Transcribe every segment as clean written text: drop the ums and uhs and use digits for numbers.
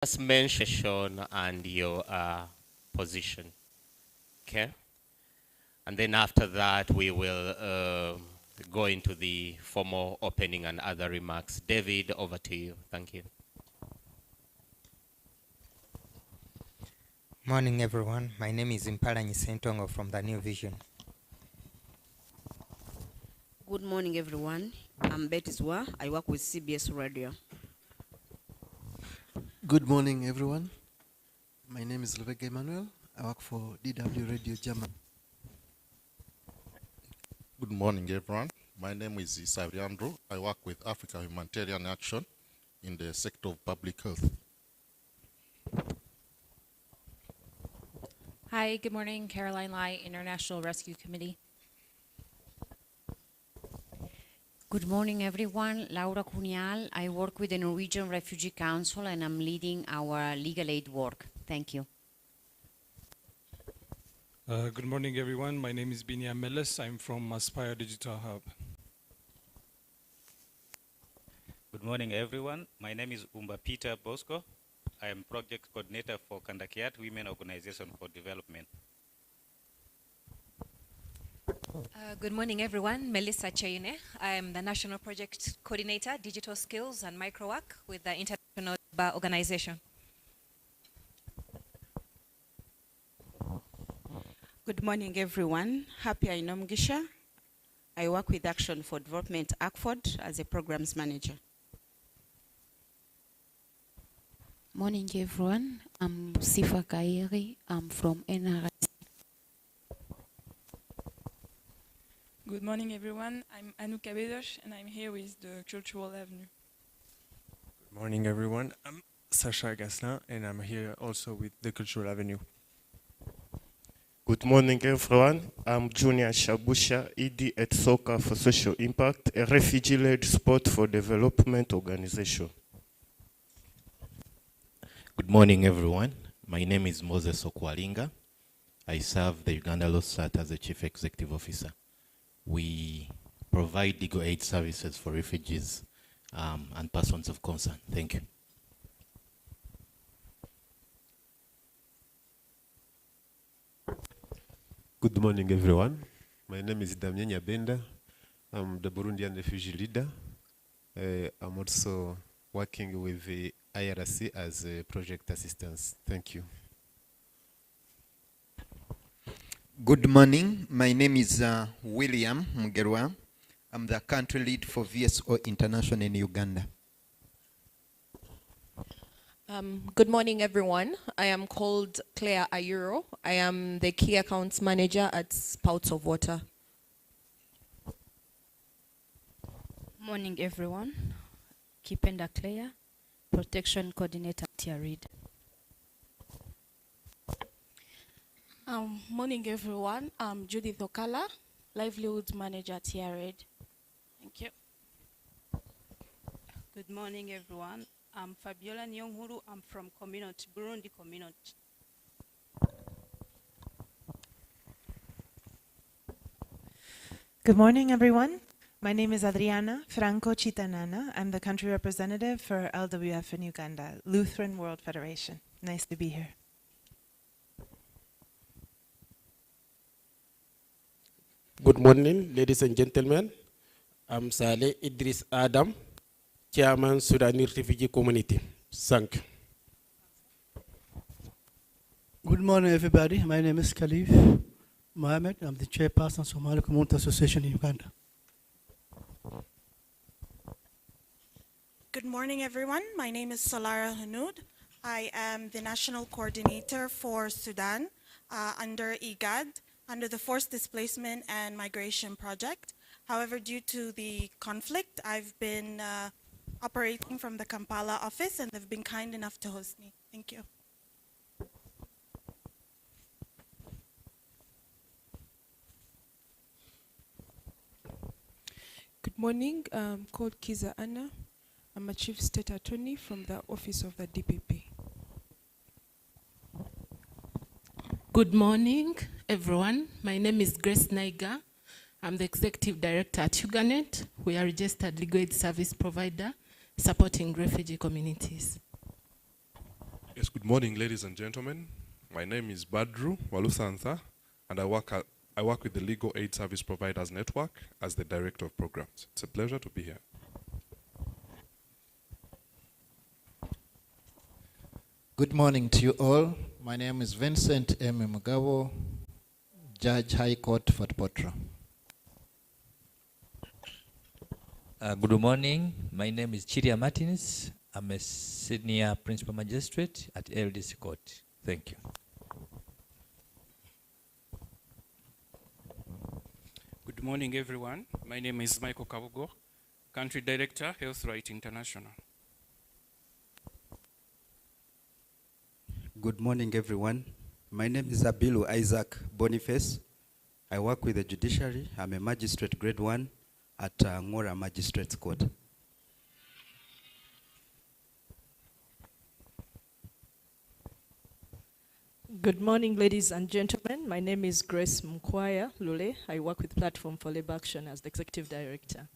Just mention and your position, okay? And then after that, we will go into the formal opening and other remarks. David, over to you. Thank you. Morning, everyone. My name is Impala Nyisentongo from the New Vision. Good morning, everyone. I'm Betty Zwa. I work with CBS Radio. Good morning, everyone. My name is Lubega Emmanuel. I work for DW Radio German. Good morning, everyone. My name is Isari Andrew. I work with Africa Humanitarian Action in the sector of public health. Hi, good morning. Caroline Lai, International Rescue Committee. Good morning, everyone. Laura Cunial. I work with the Norwegian Refugee Council and I'm leading our legal aid work. Thank you. Good morning, everyone. My name is Binia Meles. I'm from Aspire Digital Hub. Good morning, everyone. My name is Umba Peter Bosco. I am project coordinator for Kandakiat Women Organization for Development. Good morning, everyone. Melissa Chaine. I am the National Project Coordinator, Digital Skills and Microwork with the International Bar Organization. Good morning, everyone. Happy Ainom Gisha. I work with Action for Development, ACFOD, as a Programs Manager. Morning, everyone. I'm Sifa Kairi. I'm from NRC. Good morning, everyone. I'm Anuka Bedosh, and I'm here with the Cultural Avenue. Good morning, everyone. I'm Sacha Gasselin, and I'm here also with the Cultural Avenue. Good morning, everyone. I'm Junior Shabusha, ED at Soccer for Social Impact, a refugee-led sport for development organization. Good morning, everyone. My name is Moses Okwalinga. I serve the Uganda Law Sat as the Chief Executive Officer. We provide legal aid services for refugees and persons of concern. Thank you. Good morning, everyone. My name is Damien Nyabenda. I'm the Burundian refugee leader. I'm also working with the IRC as a project assistance. Thank you. Good morning. My name is William Mugerwa. I'm the country lead for VSO International in Uganda. Good morning, everyone. I am called Claire Ayuro. I am the Key Accounts Manager at Spouts of Water. Morning, everyone. Kipenda Claire, Protection Coordinator at TIARID. Morning, everyone. I'm Judith Okala, Livelihoods Manager at TIARID. Thank you. Good morning, everyone. I'm Fabiola Nyonguru. I'm from Community, Burundi Community. Good morning, everyone. My name is Adriana Franco Chitanana. I'm the country representative for LWF in Uganda, Lutheran World Federation. Nice to be here. Good morning, ladies and gentlemen. I'm Saleh Idris Adam, Chairman, Sudanese Refugee Community. Thank you. Good morning, everybody. My name is Khalif Mohammed. I'm the chairperson of Somali Community Association in Uganda. Good morning, everyone. My name is Salara Hanoud. I am the national coordinator for Sudan under IGAD, under the Forced Displacement and Migration Project. However, due to the conflict, I've been operating from the Kampala office, and they've been kind enough to host me. Thank you. Good morning. I'm called Kiza Anna. I'm a Chief State Attorney from the Office of the DPP. Good morning, everyone. My name is Grace Naiga. I'm the Executive Director at Uganet. We are a registered legal aid service provider supporting refugee communities. Good morning, ladies and gentlemen. My name is Badru Walusantha, and I work with the Legal Aid Service Providers Network as the Director of Programs. It's a pleasure to be here. Good morning to you all. My name is Vincent M. Mugabo, Judge High Court Fatpotra. Good morning. My name is Chiria Martins. I'm a Senior Principal Magistrate at LDC Court. Thank you. Good morning, everyone. My name is Michael Kabugo, Country Director, Health Right International. Good morning, everyone. My name is Abilu Isaac Boniface. I work with the Judiciary. I'm a Magistrate Grade 1 at Ngora Magistrates Court. Good morning, ladies and gentlemen. My name is Grace Mkwaya Lule. I work with Platform for Labor Action as the Executive Director.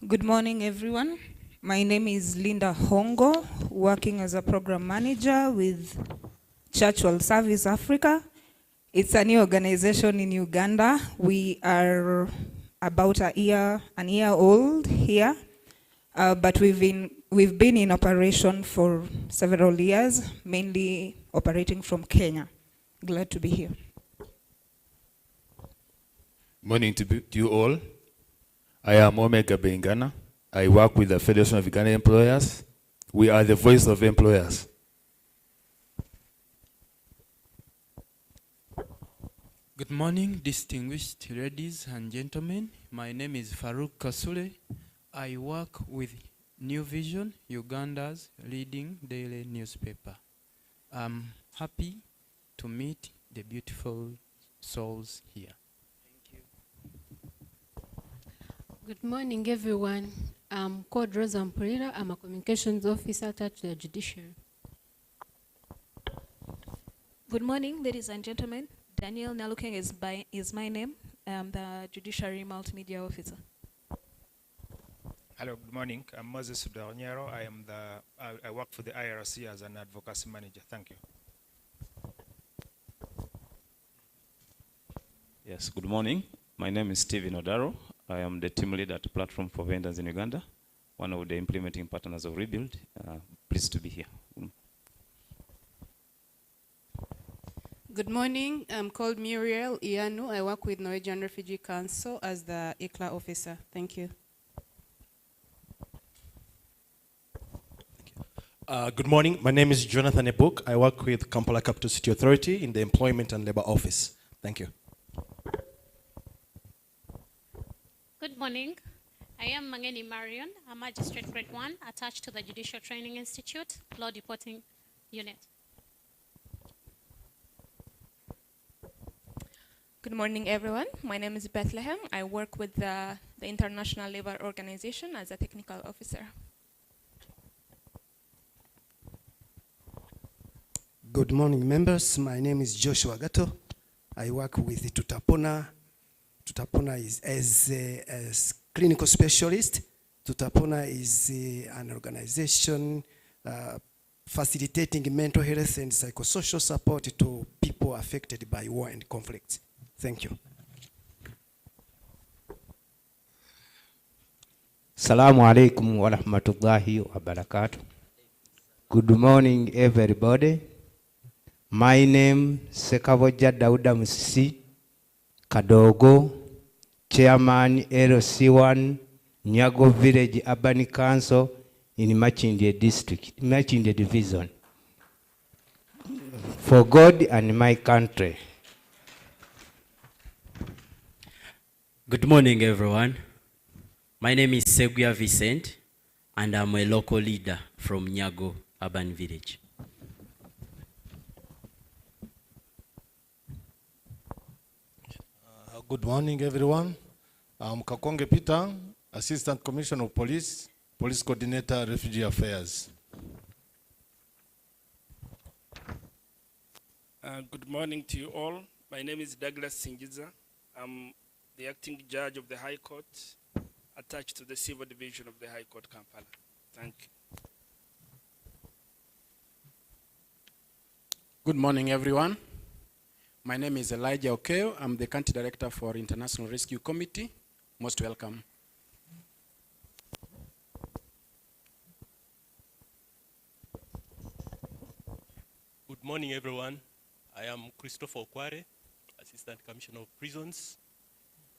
Good morning, everyone. My name is Linda Hongo, working as a Program Manager with Church World Service Africa. It's a new organization in Uganda. We are about an year old here, but we've been in operation for several years, mainly operating from Kenya. Glad to be here. Morning to you all. I am Omega Bengana. I work with the Federation of Uganda Employers. We are the voice of employers. Good morning, distinguished ladies and gentlemen. My name is Farouk Kasule. I work with New Vision, Uganda's leading daily newspaper. I'm happy to meet the beautiful souls here. Good morning, everyone. I'm called Rosa Mpurira. I'm a communications officer attached to the Judiciary. Good morning, ladies and gentlemen. Daniel Nalukeng is my name. I'm the Judiciary Multimedia Officer. Hello, good morning. I'm Moses Sudarnyaro. I work for the IRC as an advocacy manager. Thank you. Yes, good morning. My name is Steven Odaro. I am the team leader at Platform for Vendors in Uganda, one of the implementing partners of Rebuild. Pleased to be here. Good morning. I'm called Muriel Ianu. I work with Norwegian Refugee Council as the ICLA officer. Thank you. Good morning. My name is Jonathan Ebuk. I work with Kampala Capital City Authority in the Employment and Labor Office. Thank you. Good morning. I am Mangeni Marion, a Magistrate Grade 1 attached to the Judicial Training Institute, Law Reporting Unit. Good morning, everyone. My name is Bethlehem. I work with the International Labour Organization as a technical officer. Good morning, members. My name is Joshua Gato. I work with Tutapona. Tutapona is as a clinical specialist. Tutapona is an organization facilitating mental health and psychosocial support to people affected by war and conflict. Thank you. Assalamu alaikum wa rahmatullahi wa barakatuh. Good morning, everybody. My name is Sekavoja Dauda Musisi Kadogo, Chairman LC1, Nyago Village Urban Council in Machinde District, Machinde Division. For God and my country. Good morning, everyone. My name is Seguia Vicente, and I'm a local leader from Nyago Urban Village. Good morning, everyone. I'm Kakonge Peter, Assistant Commissioner of Police, Police Coordinator, Refugee Affairs. Good morning to you all. My name is Douglas Singiza. I'm the acting judge of the High Court, attached to the Civil Division of the High Court, Kampala. Thank you. Good morning, everyone. My name is Elijah Okeo. I'm the Country Director for International Rescue Committee. Most welcome. Good morning, everyone. I am Christopher Okware, Assistant Commissioner of Prisons,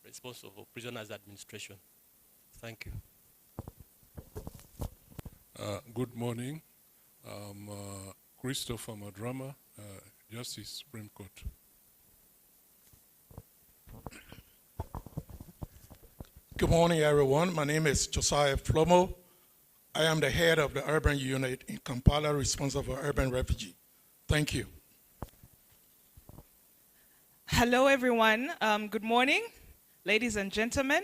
responsible for prisoners administration. Thank you. Good morning. I'm Christopher Madrama, Justice Supreme Court. Good morning, everyone. My name is Josiah Flomo. I am the head of the urban unit in Kampala, responsible for urban refugee. Thank you. Hello, everyone. Good morning, ladies and gentlemen.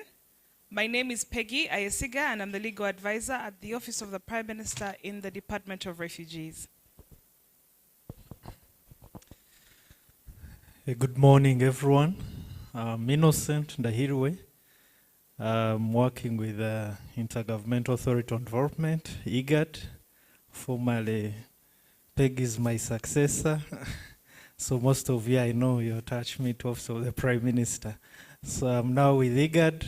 My name is Peggy Ayesiga, and I'm the legal advisor at the Office of the Prime Minister in the Department of Refugees. Good morning, everyone. I'm Innocent Ndahirwe. I'm working with the Intergovernmental Authority on Development, IGAD. Formerly, Peg is my successor. So most of you, I know you attached me to Office of the Prime Minister. So I'm now with IGAD.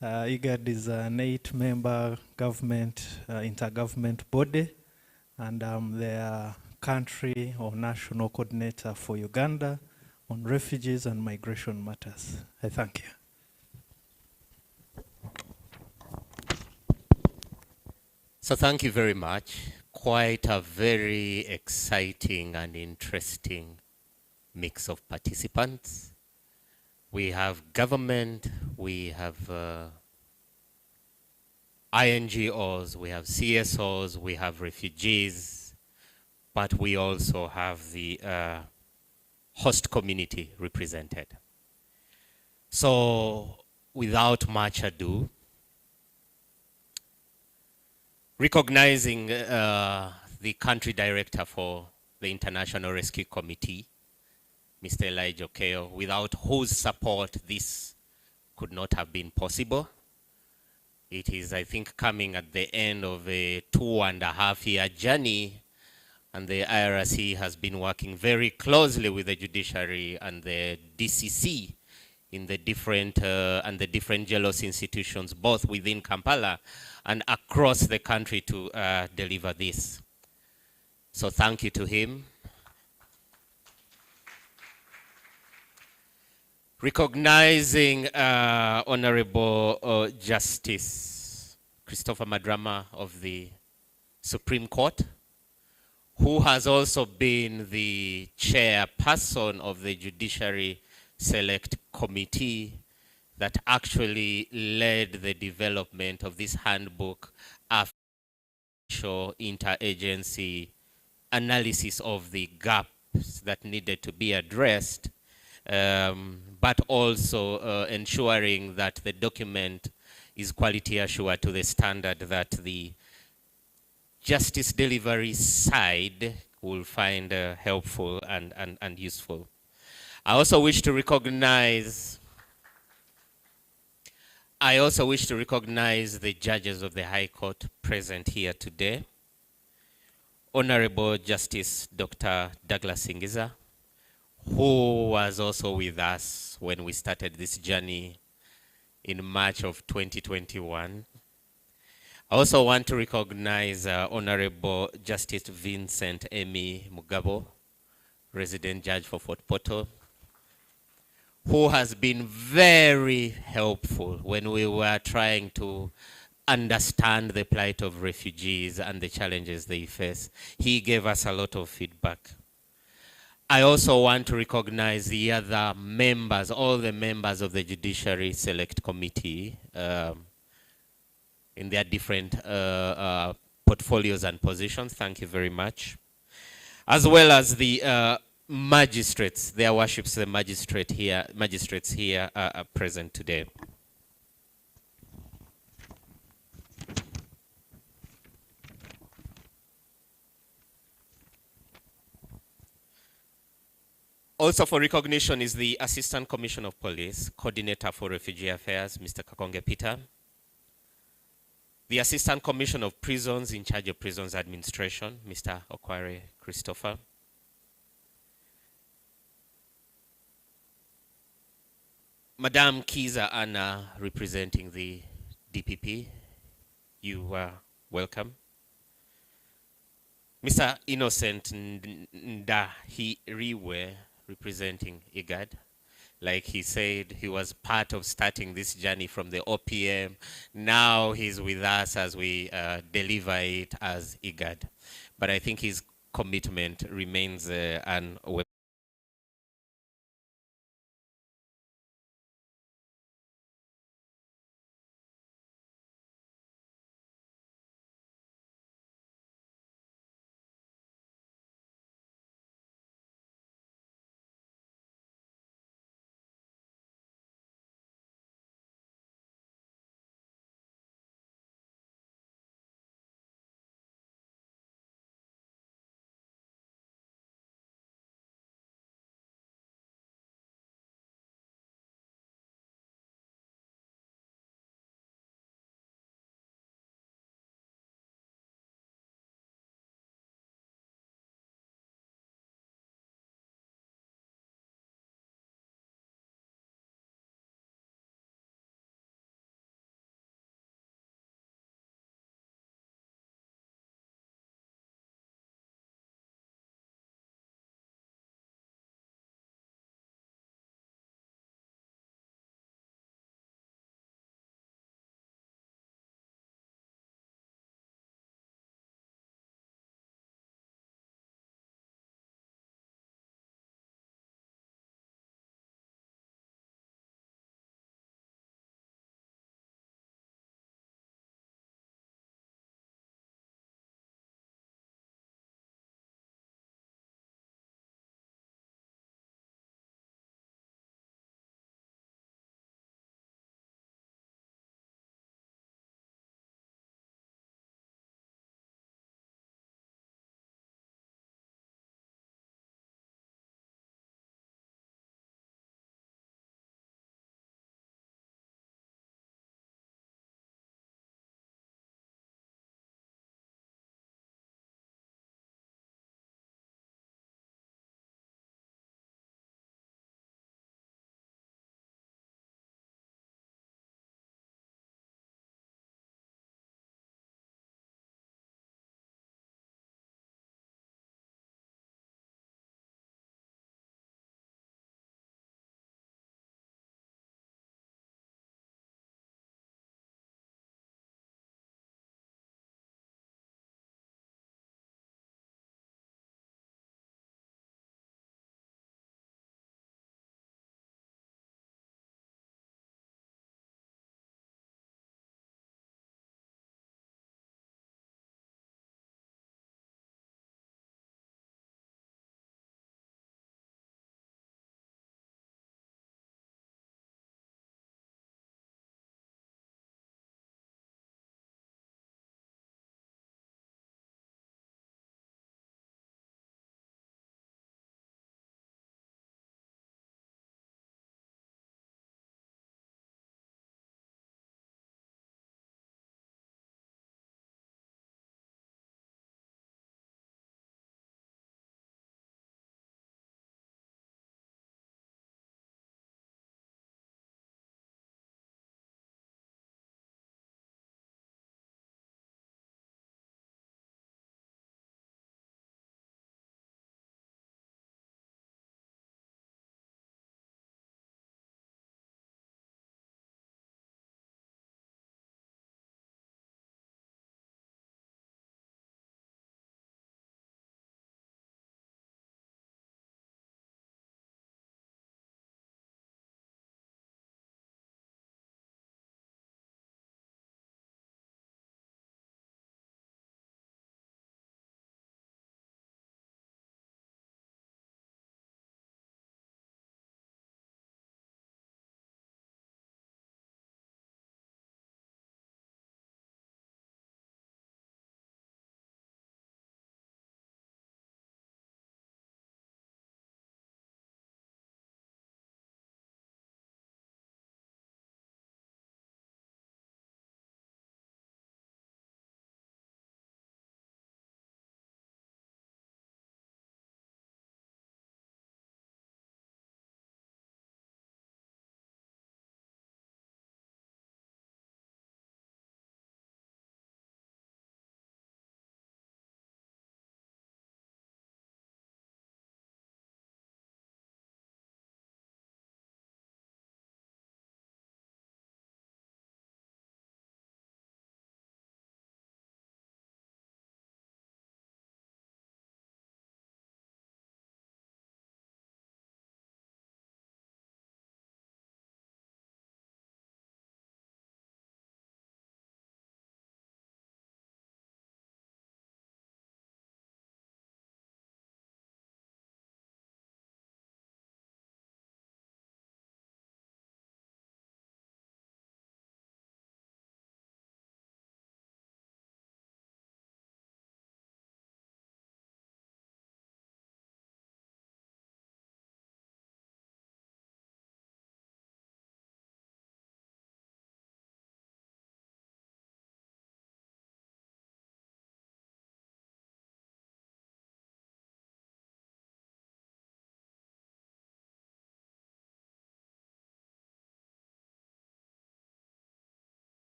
IGAD is an 8-member government, intergovernment body, and I'm their country or national coordinator for Uganda on refugees and migration matters. I thank you. So thank you very much. Quite a very exciting and interesting mix of participants. We have government, we have INGOs, we have CSOs, we have refugees, but we also have the host community represented. So without much ado, recognizing the country director for the International Rescue Committee, Mr. Elijah Okeo, without whose support this could not have been possible. It is, I think, coming at the end of a 2.5-year journey, and the IRC has been working very closely with the judiciary and the DCC in the different jealous institutions, both within Kampala and across the country to deliver this. So thank you to him. Recognizing Honorable Justice Christopher Madrama of the Supreme Court, who has also been the chairperson of the Judiciary Select Committee that actually led the development of this handbook after interagency analysis of the gaps that needed to be addressed, but also ensuring that the document is quality assured to the standard that the justice delivery side will find helpful and useful. I also wish to recognize the judges of the High Court present here today. Honorable Justice Dr. Douglas Singiza, who was also with us when we started this journey in March of 2021. I also want to recognize Honorable Justice Vincent Emi Mugabo, resident judge for Fort Portal, who has been very helpful when we were trying to understand the plight of refugees and the challenges they face. He gave us a lot of feedback. I also want to recognize the other members, all the members of the Judiciary Select Committee in their different portfolios and positions. Thank you very much. As well as the magistrates, their worships, the magistrates here are present today. Also for recognition is the Assistant Commissioner of Police, Coordinator for Refugee Affairs, Mr. Kakonge Peter. The Assistant Commissioner of Prisons in charge of Prisons Administration, Mr. Okware Christopher. Madam Kiza Anna, representing the DPP, you are welcome. Mr. Innocent Ndahiriwe, representing IGAD. Like he said, he was part of starting this journey from the OPM. Now he's with us as we deliver it as IGAD. But I think his commitment remains unwavering.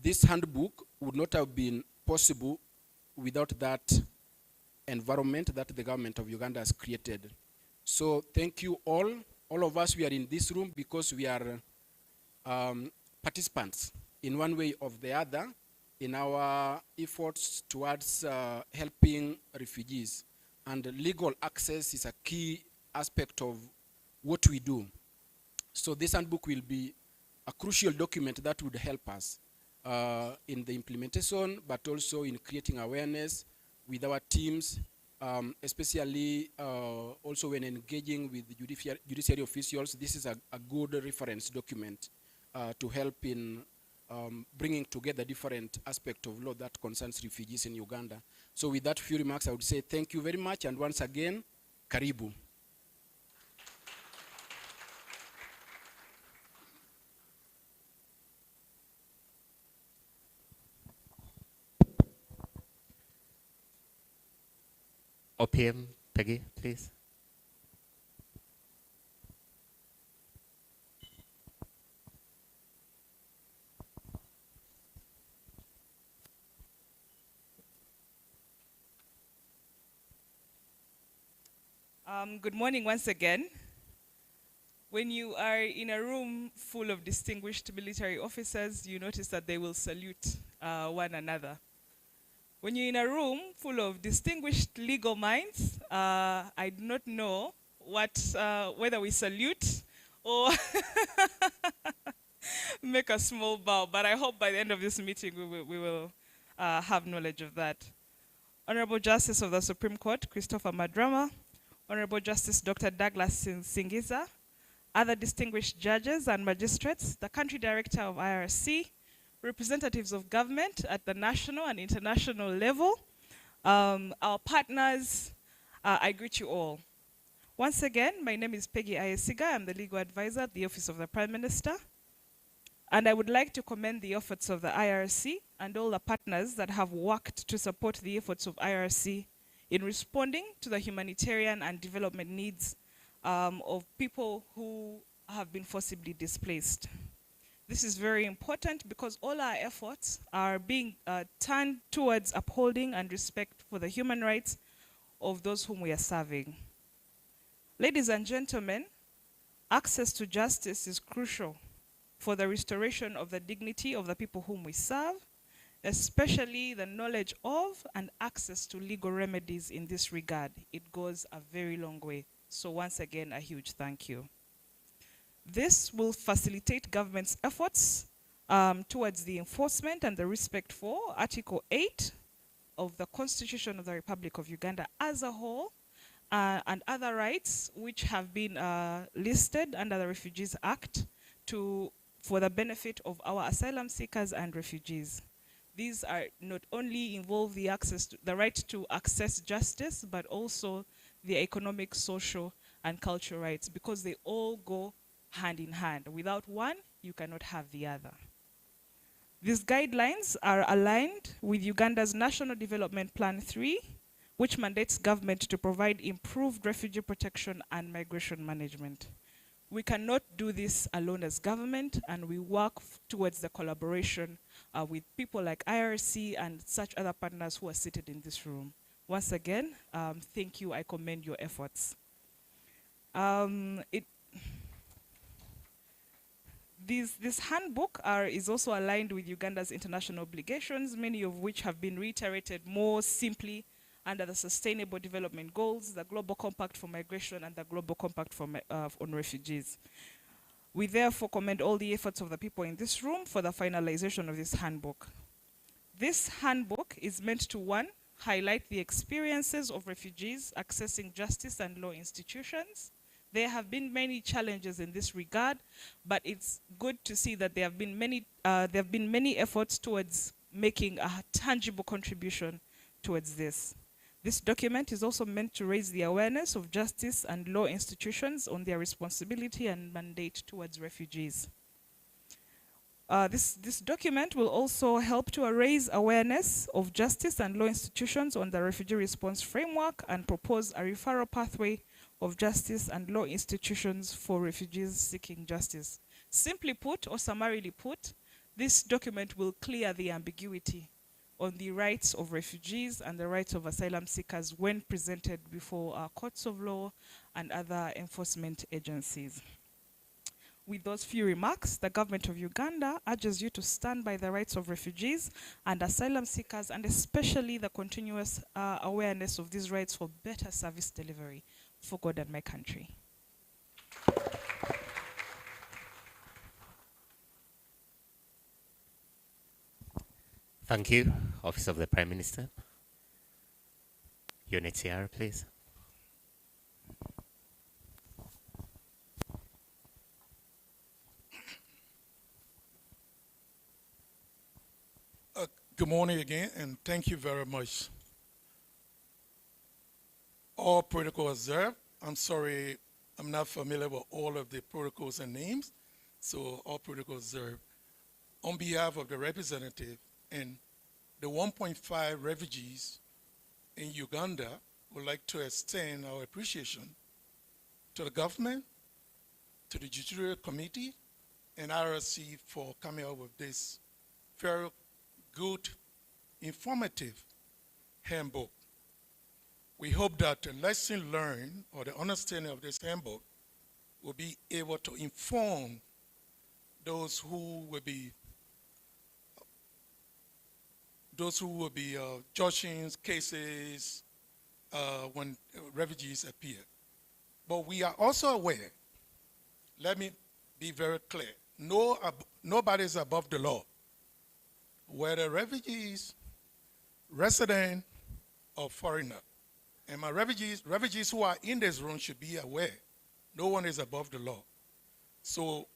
this handbook would not have been possible without that environment that the government of Uganda has created. So thank you all. All of us, we are in this room because we are participants in one way or the other in our efforts towards helping refugees. And legal access is a key aspect of what we do. So this handbook will be a crucial document that would help us in the implementation, but also in creating awareness with our teams, especially also when engaging with the judiciary officials. This is a good reference document to help in bringing together different aspects of law that concerns refugees in Uganda. So with that few remarks, I would say thank you very much, and once again, karibu. OPM, Peggy, please. Good morning once again. When you are in a room full of distinguished military officers, you notice that they will salute one another. When you're in a room full of distinguished legal minds, I do not know whether we salute or make a small bow, but I hope by the end of this meeting we will have knowledge of that. Honorable Justice of the Supreme Court, Christopher Madrama, Honorable Justice Dr. Douglas Singiza, other distinguished judges and magistrates, the Country Director of IRC, representatives of government at the national and international level, our partners, I greet you all. Once again, my name is Peggy Ayesiga. I'm the legal advisor at the Office of the Prime Minister. And I would like to commend the efforts of the IRC and all the partners that have worked to support the efforts of IRC in responding to the humanitarian and development needs of people who have been forcibly displaced. This is very important because all our efforts are being turned towards upholding and respect for the human rights of those whom we are serving. Ladies and gentlemen, access to justice is crucial for the restoration of the dignity of the people whom we serve, especially the knowledge of and access to legal remedies in this regard. It goes a very long way. So once again, a huge thank you. This will facilitate government's efforts towards the enforcement and the respect for Article 8 of the Constitution of the Republic of Uganda as a whole, and other rights which have been listed under the Refugees Act for the benefit of our asylum seekers and refugees. These are not only involve the right to access justice, but also the economic, social, and cultural rights, because they all go hand in hand. Without one, you cannot have the other. These guidelines are aligned with Uganda's National Development Plan 3, which mandates government to provide improved refugee protection and migration management. We cannot do this alone as government, and we work towards the collaboration with people like IRC and such other partners who are seated in this room. Once again, thank you. I commend your efforts. This handbook is also aligned with Uganda's international obligations, many of which have been reiterated more simply under the Sustainable Development Goals, the Global Compact for Migration, and the Global Compact on Refugees. We therefore commend all the efforts of the people in this room for the finalization of this handbook. This handbook is meant to, one, highlight the experiences of refugees accessing justice and law institutions. There have been many challenges in this regard, but it's good to see that there have been many efforts towards making a tangible contribution towards this. This document is also meant to raise the awareness of justice and law institutions on their responsibility and mandate towards refugees. This document will also help to raise awareness of justice and law institutions on the refugee response framework and propose a referral pathway of justice and law institutions for refugees seeking justice. Simply put, or summarily put, This document will clear the ambiguity on the rights of refugees and the rights of asylum seekers when presented before our courts of law and other enforcement agencies. With those few remarks, the government of Uganda urges you to stand by the rights of refugees and asylum seekers, and especially the continuous awareness of these rights for better service delivery for God and my country. Thank you, Office of the Prime Minister. UNHCR, please. Good morning again, and thank you very much. All protocol observed. I'm sorry, I'm not familiar with all of the protocols and names, so all protocol observed. On behalf of the representative and the 1.5 refugees in Uganda, would like to extend our appreciation to the government, to the Judiciary Committee, and IRC for coming up with this very good, informative handbook. We hope that the lesson learned or the understanding of this handbook will be able to inform those who will be judging cases when refugees appear. But we are also aware, let me be very clear, nobody is above the law. Whether refugees, resident, or foreigner, and my refugees who are in this room should be aware, no one is above the law. So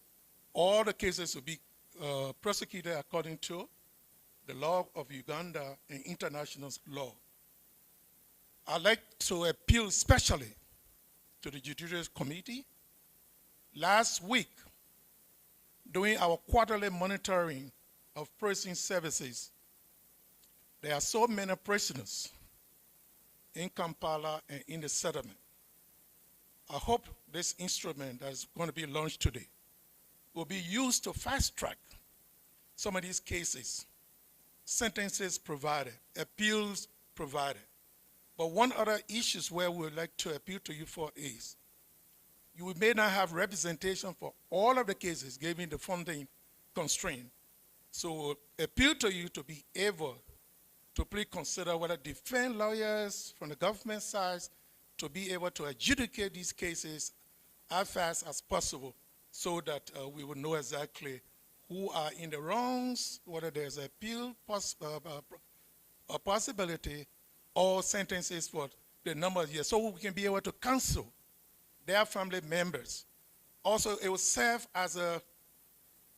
all the cases will be prosecuted according to the law of Uganda and international law. I'd like to appeal especially to the Judiciary Committee. Last week, during our quarterly monitoring of prison services, there are so many prisoners in Kampala and in the settlement. I hope this instrument that is going to be launched today will be used to fast track some of these cases, sentences provided, appeals provided. But one other issue where we would like to appeal to you for is, you may not have representation for all of the cases given the funding constraint. So appeal to you to be able to please consider whether defense lawyers from the government side to be able to adjudicate these cases as fast as possible so that we will know exactly who are in the wrongs, whether there's appeal a possibility or sentences for the number of years, so we can be able to counsel their family members. Also, it will serve as a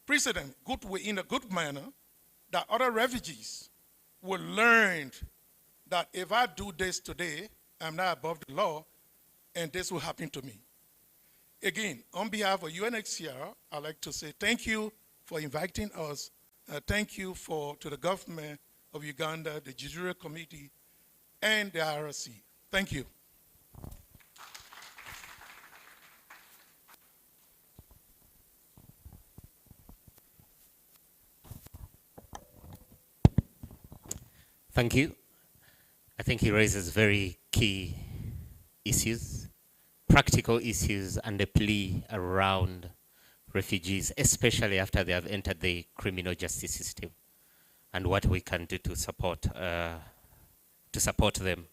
precedent, in a good manner, that other refugees will learn that if I do this today, I'm not above the law, and this will happen to me. Again, on behalf of UNHCR, I'd like to say thank you for inviting us. Thank you to the government of Uganda, the Judiciary Committee, and the IRC. Thank you. Thank you. I think he raises very key issues, practical issues, and a plea around refugees, especially after they have entered the criminal justice system, and what we can do to support them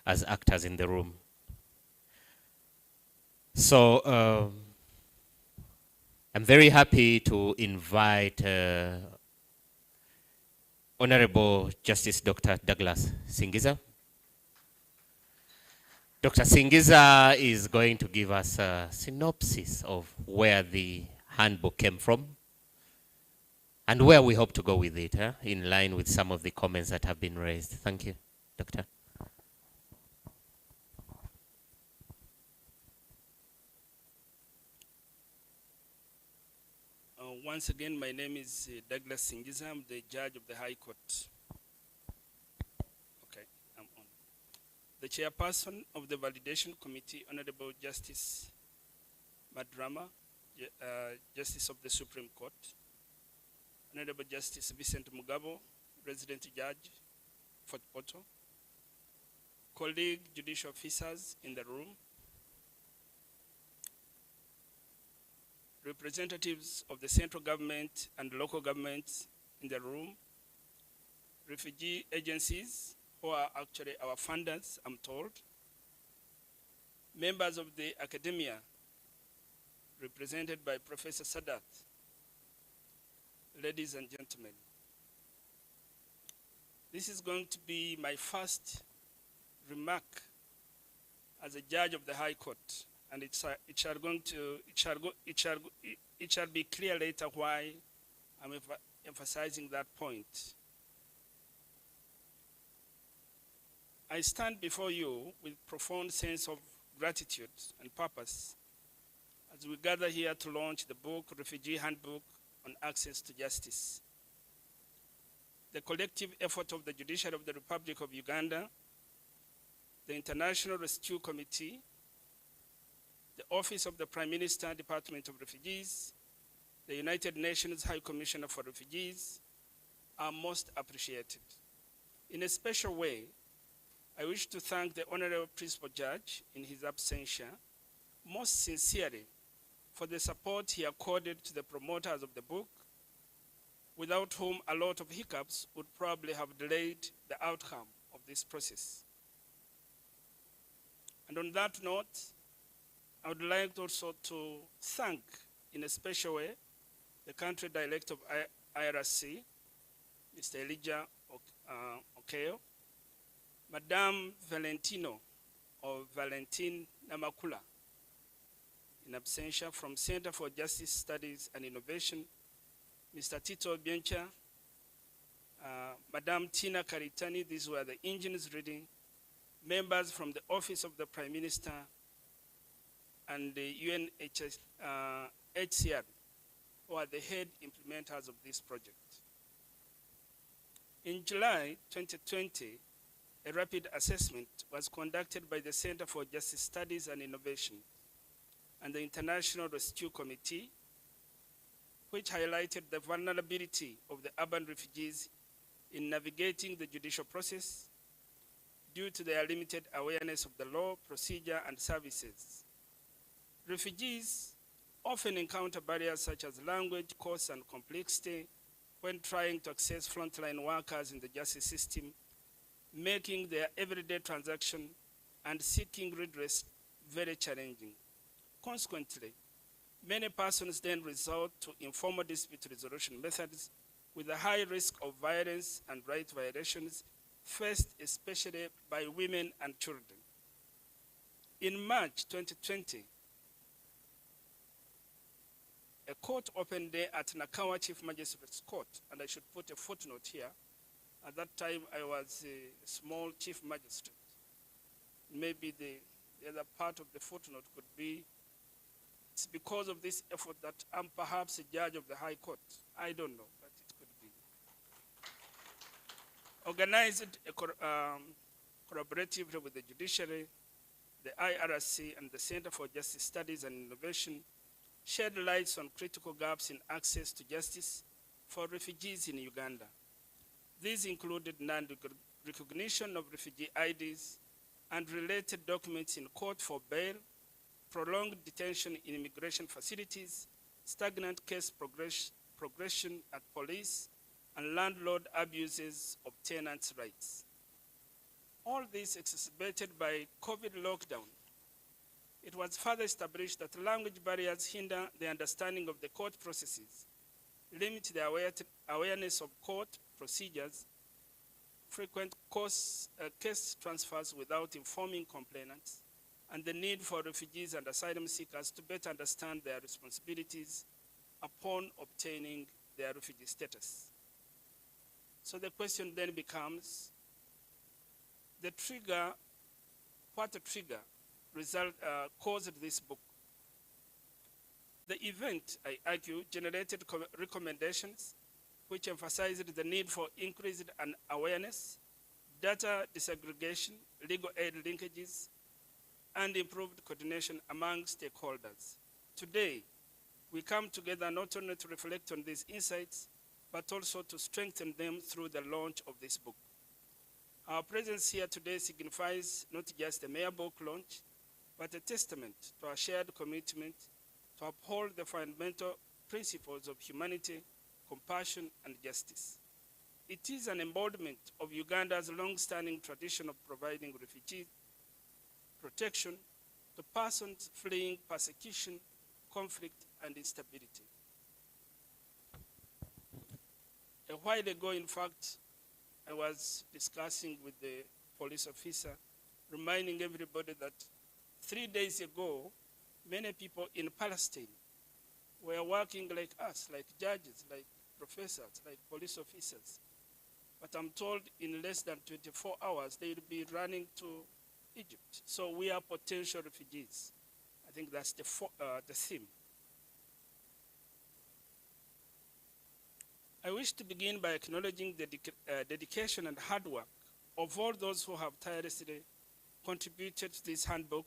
as actors in the room. So I'm very happy to invite Honorable Justice Dr. Douglas Singiza. Dr. Singiza is going to give us a synopsis of where the handbook came from and where we hope to go with it, in line with some of the comments that have been raised. Thank you, Doctor. Once again, my name is Douglas Singiza. I'm the judge of the High Court. Okay, I'm on. The chairperson of the Validation Committee, Honorable Justice Madrama, Justice of the Supreme Court. Honorable Justice Vincent Mugabo, Resident Judge, Fort Portal, colleague judicial officers in the room, representatives of the central government and local governments in the room, refugee agencies who are actually our funders, I'm told, members of the academia represented by Professor Sadat, ladies and gentlemen. This is going to be my first remark as a judge of the High Court, and it shall be clear later why I'm emphasizing that point. I stand before you with profound sense of gratitude and purpose as we gather here to launch the book, Refugee Handbook on Access to Justice. The collective effort of the Judiciary of the Republic of Uganda, the International Rescue Committee, the Office of the Prime Minister, Department of Refugees, the United Nations High Commissioner for Refugees are most appreciated. In a special way, I wish to thank the Honorable Principal Judge in his absentia most sincerely for the support he accorded to the promoters of the book, without whom a lot of hiccups would probably have delayed the outcome of this process. And on that note, I would like also to thank in a special way the country director of IRC, Mr. Elijah Okeo, Madame Valentino or Valentine Namakula, in absentia, from Center for Justice Studies and Innovation, Mr. Tito Biancha, Madame Tina Karitani, these were the engines reading, members from the Office of the Prime Minister and the UNHCR, who are the head implementers of this project. In July 2020, a rapid assessment was conducted by the Center for Justice Studies and Innovation and the International Rescue Committee, which highlighted the vulnerability of the urban refugees in navigating the judicial process due to their limited awareness of the law, procedure, and services. Refugees often encounter barriers such as language, cost, and complexity when trying to access frontline workers in the justice system, making their everyday transaction and seeking redress very challenging. Consequently, many persons then resort to informal dispute resolution methods with a high risk of violence and right violations faced especially by women and children. In March 2020, a court opened day at Nakawa Chief Magistrate's Court, and I should put a footnote here. At that time, I was a small chief magistrate. Maybe the other part of the footnote could be, it's because of this effort that I'm perhaps a judge of the High Court. I don't know, but it could be. Organized collaboratively with the Judiciary, the IRC, and the Center for Justice Studies and Innovation, shed lights on critical gaps in access to justice for refugees in Uganda. These included non-recognition of refugee IDs and related documents in court for bail, prolonged detention in immigration facilities, stagnant case progression at police, and landlord abuses of tenants' rights. All this exacerbated by COVID lockdown. It was further established that language barriers hinder the understanding of the court processes, limit the awareness of court procedures, frequent case transfers without informing complainants, and the need for refugees and asylum seekers to better understand their responsibilities upon obtaining their refugee status. So the question then becomes, what trigger caused this book? The event, I argue, generated recommendations which emphasized the need for increased awareness, data disaggregation, legal aid linkages, and improved coordination among stakeholders. Today, we come together not only to reflect on these insights, but also to strengthen them through the launch of this book. Our presence here today signifies not just a mere book launch, but a testament to our shared commitment to uphold the fundamental principles of humanity, compassion, and justice. It is an embodiment of Uganda's long-standing tradition of providing refugee protection to persons fleeing persecution, conflict, and instability. A while ago, in fact, I was discussing with the police officer, reminding everybody that 3 days ago, many people in Palestine were working like us, like judges, like professors, like police officers. But I'm told in less than 24 hours, they'll be running to Egypt. So we are potential refugees. I think that's the theme. I wish to begin by acknowledging the dedication and hard work of all those who have tirelessly contributed to this handbook.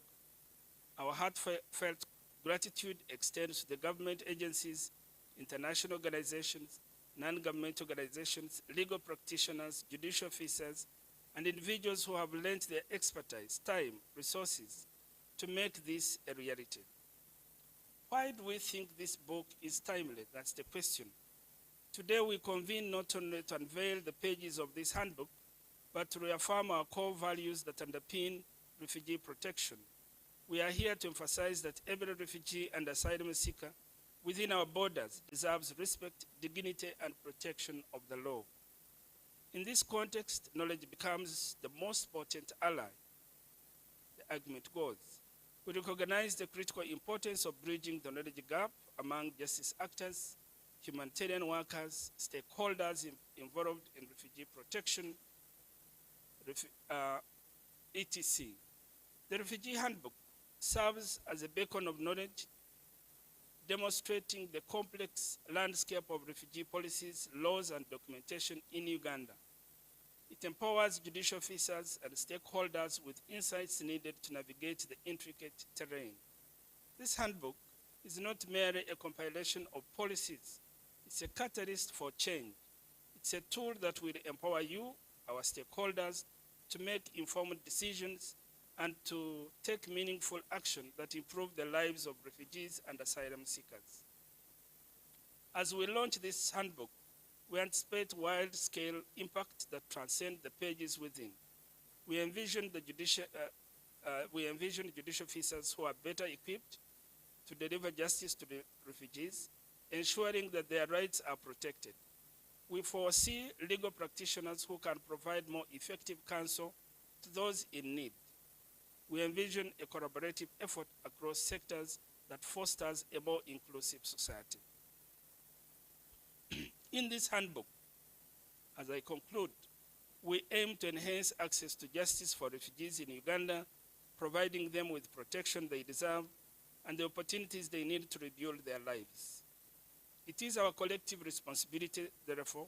Our heartfelt gratitude extends to the government agencies, international organizations, non-government organizations, legal practitioners, judicial officers, and individuals who have lent their expertise, time, resources to make this a reality. Why do we think this book is timely? That's the question. Today we convene not only to unveil the pages of this handbook, but to reaffirm our core values that underpin refugee protection. We are here to emphasize that every refugee and asylum seeker within our borders deserves respect, dignity, and protection of the law. In this context, knowledge becomes the most potent ally, the argument goes. We recognize the critical importance of bridging the knowledge gap among justice actors, humanitarian workers, stakeholders involved in refugee protection, etc. The Refugee Handbook serves as a beacon of knowledge, demonstrating the complex landscape of refugee policies, laws, and documentation in Uganda. It empowers judicial officers and stakeholders with insights needed to navigate the intricate terrain. This handbook is not merely a compilation of policies. It's a catalyst for change. It's a tool that will empower you, our stakeholders, to make informed decisions and to take meaningful action that improve the lives of refugees and asylum seekers. As we launch this handbook, we anticipate wide-scale impact that transcend the pages within. We envision judicial officers who are better equipped to deliver justice to the refugees, ensuring that their rights are protected. We foresee legal practitioners who can provide more effective counsel to those in need. We envision a collaborative effort across sectors that fosters a more inclusive society. In this handbook, as I conclude, we aim to enhance access to justice for refugees in Uganda, providing them with protection they deserve and the opportunities they need to rebuild their lives. It is our collective responsibility, therefore,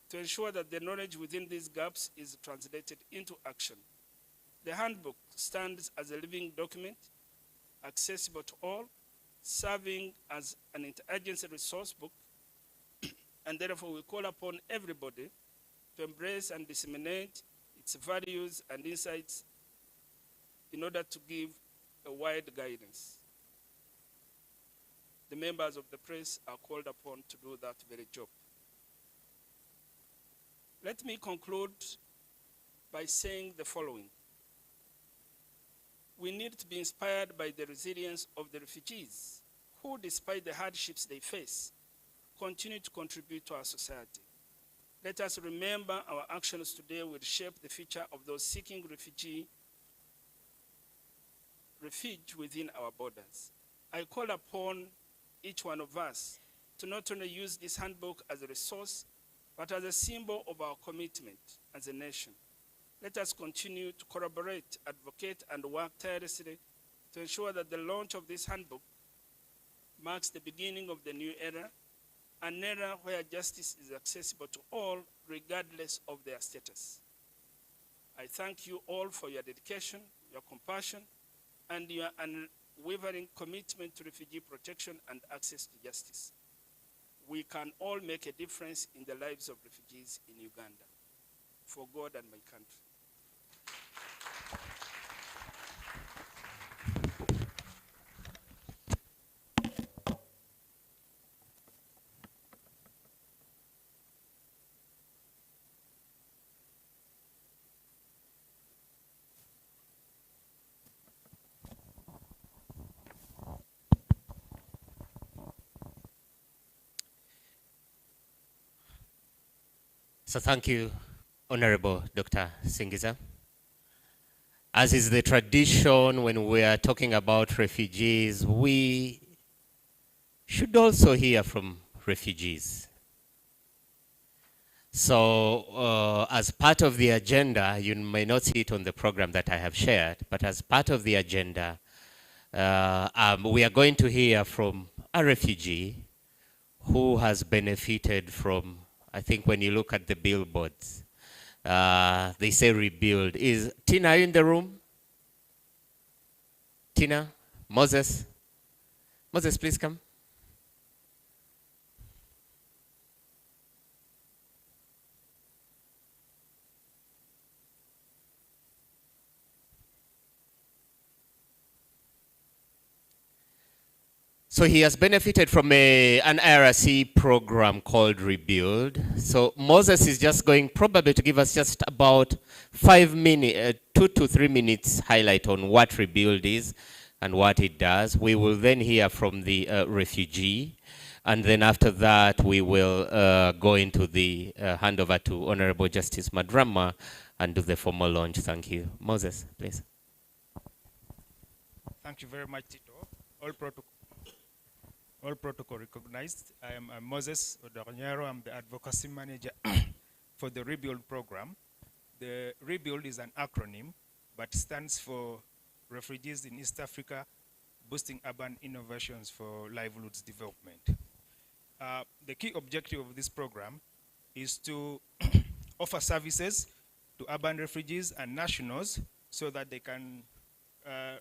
to ensure that the knowledge within these gaps is translated into action. The handbook stands as a living document, accessible to all, serving as an interagency resource book, and therefore we call upon everybody to embrace and disseminate its values and insights in order to give a wide guidance. The members of the press are called upon to do that very job. Let me conclude by saying the following. We need to be inspired by the resilience of the refugees who, despite the hardships they face, continue to contribute to our society. Let us remember our actions today will shape the future of those seeking refuge within our borders. I call upon each one of us to not only use this handbook as a resource, but as a symbol of our commitment as a nation. Let us continue to collaborate, advocate, and work tirelessly to ensure that the launch of this handbook marks the beginning of the new era, an era where justice is accessible to all regardless of their status. I thank you all for your dedication, your compassion, and your unwavering commitment to refugee protection and access to justice. we can all make a difference in the lives of refugees in Uganda. For God and my country. So thank you, Honorable Dr. Singiza. As is the tradition when we are talking about refugees, we should also hear from refugees. So as part of the agenda, you may not see it on the program that I have shared, but as part of the agenda, we are going to hear from a refugee who has benefited from, I think when you look at the billboards, they say rebuild. Is Tina in the room? Tina? Moses? Moses, please come. So he has benefited from an IRC program called Rebuild. So Moses is just going probably to give us just about 5 minutes, 2 to 3 minutes highlight on what Rebuild is and what it does. We will then hear from the refugee. And then after that, we will go into the handover to Honorable Justice Madrama and do the formal launch. Thank you. Moses, please. Thank you very much, Tito. All protocol recognized. I'm Moses Odornyaro. I'm the advocacy manager for the Rebuild program. The Rebuild is an acronym, but stands for Refugees in East Africa, Boosting Urban Innovations for Livelihoods Development. The key objective of this program is to offer services to urban refugees and nationals so that they can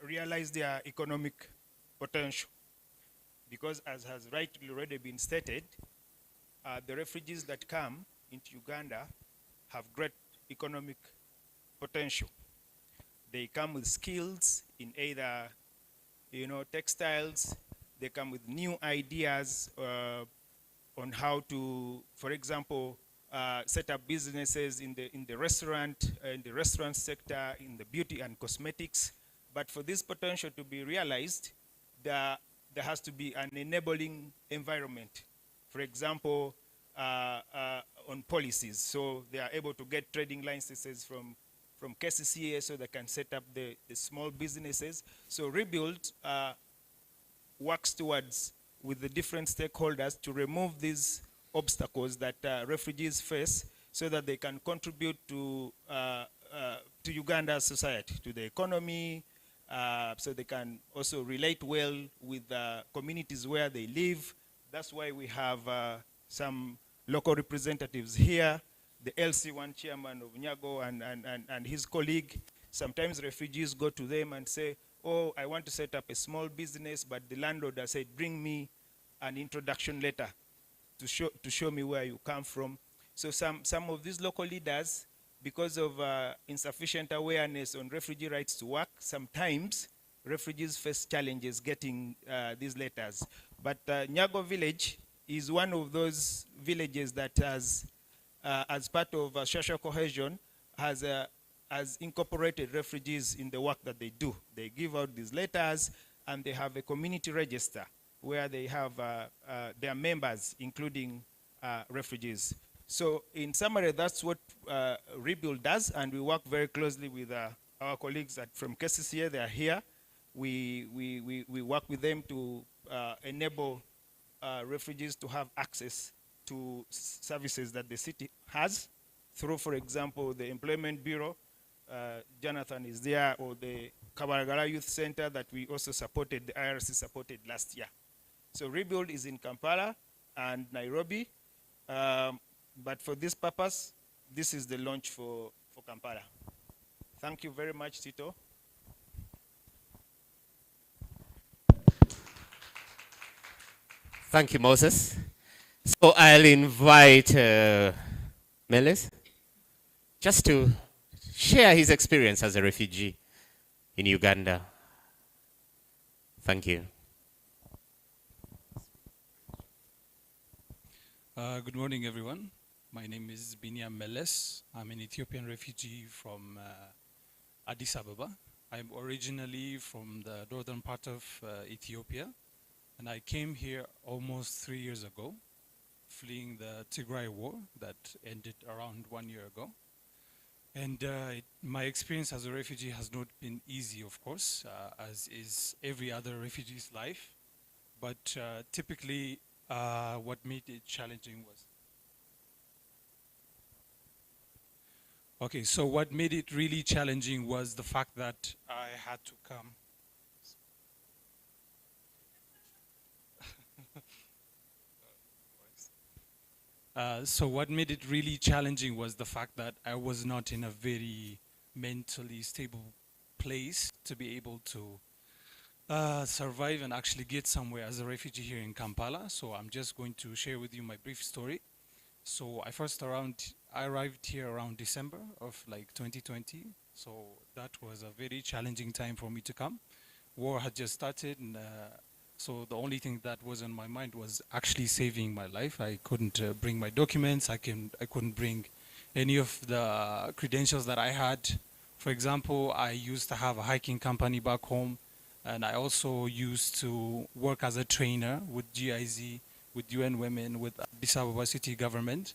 realize their economic potential. Because as has rightly already been stated, the refugees that come into Uganda have great economic potential. They come with skills in either, textiles. They come with new ideas on how to, for example, set up businesses in the restaurant sector, in the beauty and cosmetics. But for this potential to be realized, there has to be an enabling environment. For example, on policies. So they are able to get trading licenses from KCCA so they can set up the small businesses. So Rebuild works towards, with the different stakeholders, to remove these obstacles that refugees face so that they can contribute to Uganda's society, to the economy, so they can also relate well with the communities where they live. That's why we have some local representatives here, the LC1 chairman of Nyago and his colleague. Sometimes refugees go to them and say, oh, I want to set up a small business, but the landlord has said, bring me an introduction letter to show me where you come from. So some of these local leaders, because of insufficient awareness on refugee rights to work, sometimes refugees face challenges getting these letters. But Nyago village is one of those villages that has, as part of social cohesion, has incorporated refugees in the work that they do. They give out these letters, and they have a community register where they have their members, including refugees. So in summary, that's what Rebuild does, and we work very closely with our colleagues from KCCA. They are here. We work with them to enable refugees to have access to services that the city has through, for example, the Employment Bureau. Jonathan is there, or the Kabaragara Youth Center that we also supported, the IRC supported last year. So Rebuild is in Kampala and Nairobi. But for this purpose, this is the launch for Kampala. Thank you very much, Tito. Thank you, Moses. So I'll invite Meles just to share his experience as a refugee in Uganda. Thank you. Good morning, everyone. My name is Binia Meles. I'm an Ethiopian refugee from Addis Ababa. I'm originally from the northern part of Ethiopia, and I came here almost 3 years ago, fleeing the Tigray war that ended around 1 year ago. And my experience as a refugee has not been easy, of course, as is every other refugee's life. But typically, what made it challenging was... Okay, so what made it really challenging was the fact that I had to come. So what made it really challenging was the fact that I was not in a very mentally stable place to be able to survive and actually get somewhere as a refugee here in Kampala. So I'm just going to share with you my brief story. So I arrived here around December of like 2020. So that was a very challenging time for me to come. War had just started, and so the only thing that was on my mind was actually saving my life. I couldn't bring my documents. I couldn't bring any of the credentials that I had. For example, I used to have a hiking company back home, and I also used to work as a trainer with GIZ, with UN Women, with Addis Ababa city government.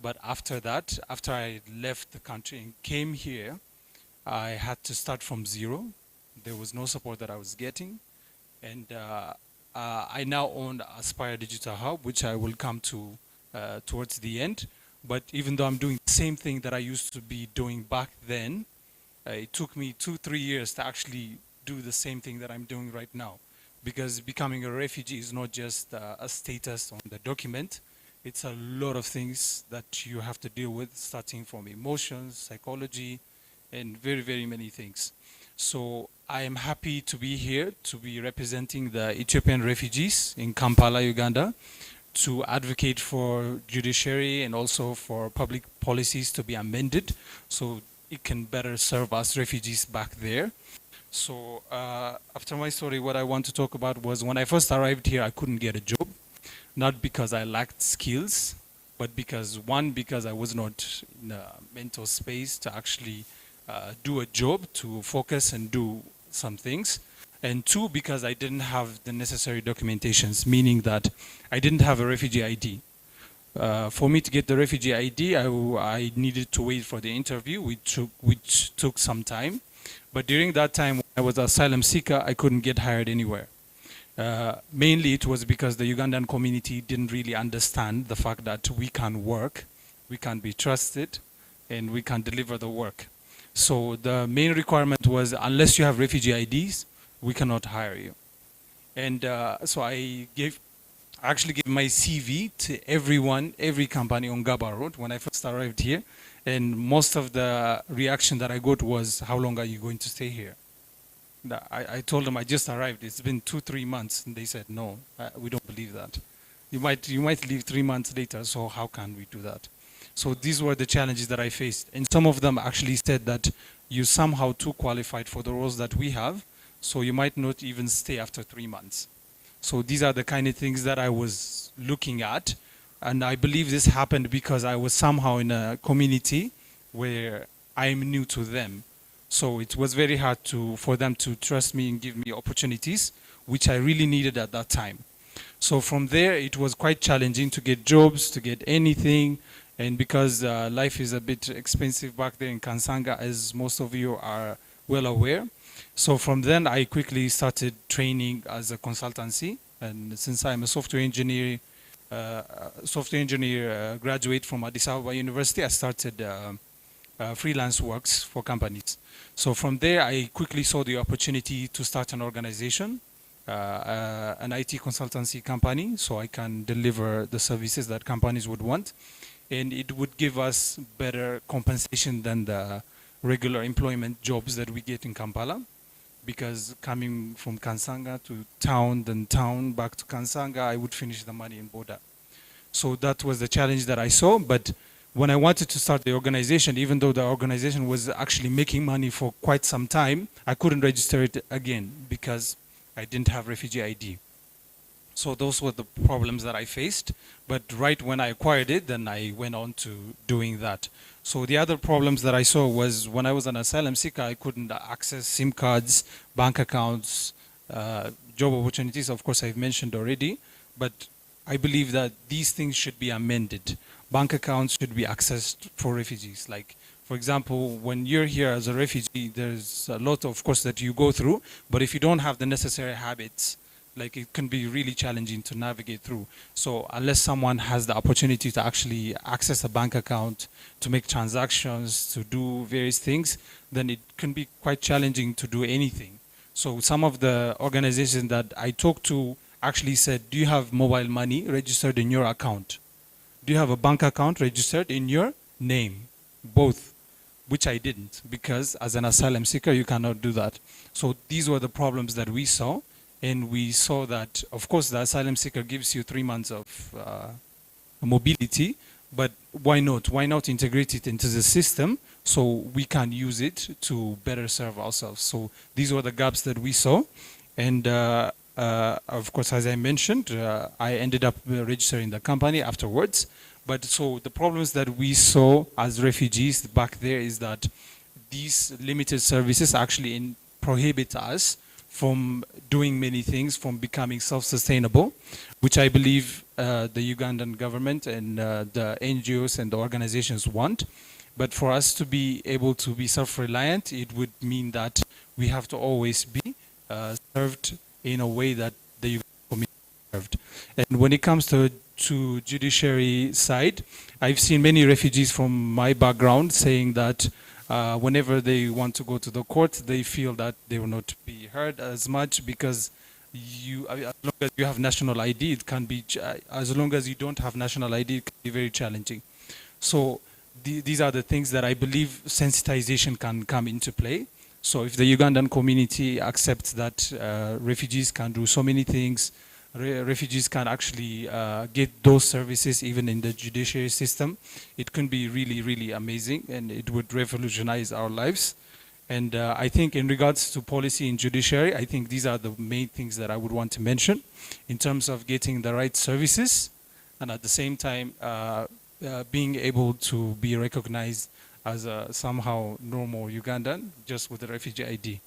But after that, after I left the country and came here, I had to start from zero. There was no support that I was getting. And I now own Aspire Digital Hub, which I will come to towards the end. But even though I'm doing the same thing that I used to be doing back then, it took me 2-3 years to actually do the same thing that I'm doing right now. Because becoming a refugee is not just a status on the document. It's a lot of things that you have to deal with, starting from emotions, psychology, and very, very many things. So I am happy to be here to be representing the Ethiopian refugees in Kampala, Uganda, to advocate for judiciary and also for public policies to be amended so it can better serve us refugees back there. So after my story, what I want to talk about was when I first arrived here, I couldn't get a job, not because I lacked skills, but because I was not in a mental space to actually do a job, to focus and do some things. And two, because I didn't have the necessary documentations, meaning that I didn't have a refugee ID. For me to get the refugee ID, I needed to wait for the interview, which took some time. But during that time, when I was an asylum seeker, I couldn't get hired anywhere. Mainly it was because the Ugandan community didn't really understand the fact that we can work, we can be trusted, and we can deliver the work. So the main requirement was, unless you have refugee IDs, we cannot hire you. And so I actually gave my CV to every company on Gaba Road when I first arrived here. And most of the reaction that I got was, how long are you going to stay here? I told them I just arrived. It's been 2-3 months. And they said, no, we don't believe that. You might leave 3 months later, so how can we do that? So these were the challenges that I faced. And some of them actually said that you're somehow too qualified for the roles that we have, so you might not even stay after 3 months. So these are the kind of things that I was looking at. And I believe this happened because I was somehow in a community where I'm new to them. So it was very hard for them to trust me and give me opportunities, which I really needed at that time. So from there, it was quite challenging to get jobs, to get anything. And because life is a bit expensive back there in Kansanga, as most of you are well aware. So from then, I quickly started training as a consultancy. And since I'm a software engineer graduate from Addis Ababa University, I started freelance works for companies. So from there, I quickly saw the opportunity to start an organization, an IT consultancy company, so I can deliver the services that companies would want. And it would give us better compensation than the regular employment jobs that we get in Kampala. Because coming from Kansanga to town, then town back to Kansanga, I would finish the money in Boda. So that was the challenge that I saw. But when I wanted to start the organization, even though the organization was actually making money for quite some time, I couldn't register it again because I didn't have refugee ID. So those were the problems that I faced. But right when I acquired it, then I went on to doing that. So the other problems that I saw was when I was an asylum seeker, I couldn't access SIM cards, bank accounts, job opportunities. Of course, I've mentioned already. But I believe that these things should be amended. Bank accounts should be accessed for refugees. Like, for example, when you're here as a refugee, there's a lot, of course, that you go through. But if you don't have the necessary habits, like it can be really challenging to navigate through. So unless someone has the opportunity to actually access a bank account, to make transactions, to do various things, then it can be quite challenging to do anything. So some of the organizations that I talked to actually said, do you have mobile money registered in your account? Do you have a bank account registered in your name? Both, which I didn't, because as an asylum seeker, you cannot do that. So these were the problems that we saw. And we saw that, of course, the asylum seeker gives you 3 months of mobility, but why not? Why not integrate it into the system so we can use it to better serve ourselves? So these were the gaps that we saw. And of course, as I mentioned, I ended up registering the company afterwards. But so the problems that we saw as refugees back there is that these limited services actually prohibit us from doing many things, from becoming self-sustainable, which I believe the Ugandan government and the NGOs and the organizations want. But for us to be able to be self-reliant, it would mean that we have to always be served in a way that the Ugandan community is served. And when it comes to judiciary side, I've seen many refugees from my background saying that whenever they want to go to the court, they feel that they will not be heard as much because as long as you have national ID, it can be, as long as you don't have national ID, it can be very challenging. So these are the things that I believe sensitization can come into play. So if the Ugandan community accepts that refugees can do so many things, refugees can actually get those services even in the judiciary system, it can be really, really amazing, and it would revolutionize our lives. And I think in regards to policy in judiciary, I think these are the main things that I would want to mention in terms of getting the right services and at the same time being able to be recognized as a somehow normal Ugandan just with the refugee ID.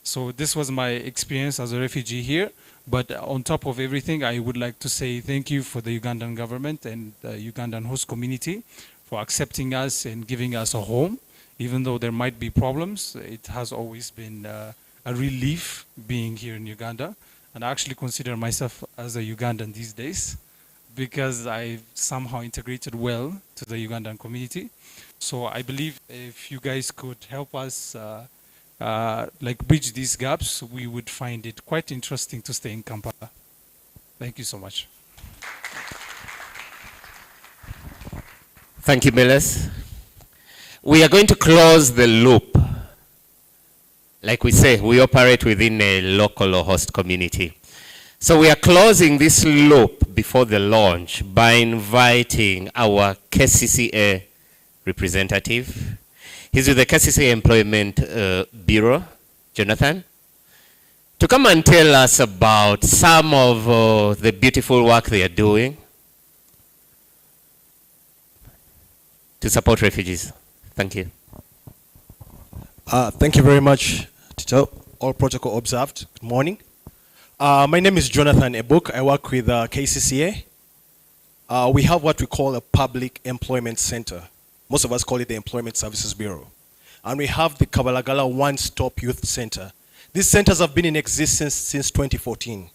So this was my experience as a refugee here. But on top of everything, I would like to say thank you for the Ugandan government and the Ugandan host community for accepting us and giving us a home. Even though there might be problems, it has always been a relief being here in Uganda. And I actually consider myself as a Ugandan these days because I somehow integrated well to the Ugandan community. So I believe if you guys could help us like bridge these gaps, we would find it quite interesting to stay in Kampala. Thank you so much. Thank you, Miles. We are going to close the loop. Like we say, we operate within a local or host community. So we are closing this loop before the launch by inviting our KCCA representative. He's with the KCCA Employment Bureau, Jonathan, to come and tell us about some of the beautiful work they are doing to support refugees. Thank you. Thank you very much, Tito. All protocol observed. Good morning. My name is Jonathan Ebuk. I work with KCCA. We have what we call a public employment center. Most of us call it the Employment Services Bureau. And we have the Kabalagala One-Stop Youth Center. These centers have been in existence since 2014.